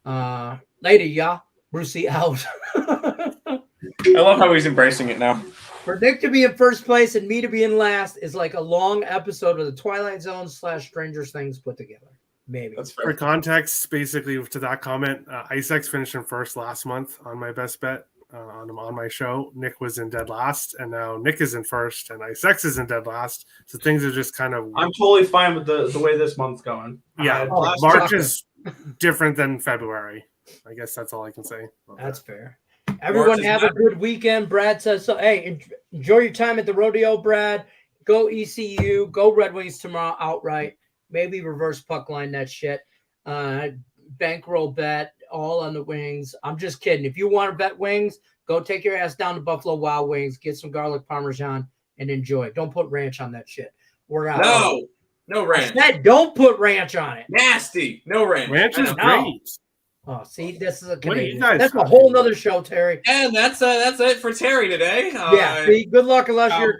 Later, y'all. Brucey out. I love how he's embracing it now. For Nick to be in first place and me to be in last is like a long episode of the Twilight Zone / Stranger Things put together. Maybe. That's For fair. context, basically to that comment, IceX finished in first last month on my best bet on my show. Nick was in dead last, and now Nick is in first, and IceX is in dead last. So things are just kind of. I'm totally fine with the way this month's going. Yeah, Oh, March is different than February. I guess that's all I can say. That's fair. Everyone have a good weekend. Brad says so. Hey, enjoy your time at the rodeo, Brad. Go ECU. Go Red Wings tomorrow outright. Maybe reverse puck line that shit. Bankroll bet all on the Wings. I'm just kidding. If you want to bet Wings, go take your ass down to Buffalo Wild Wings, get some garlic parmesan, and enjoy. Don't put ranch on that shit. We're out. No ranch. I said don't put ranch on it. Nasty. No ranch. Ranch is great. Oh, see, this is a What are you Canadian. guys That's a talking whole about? nother show, Terry. And that's it for Terry today. Yeah. See, good luck unless you're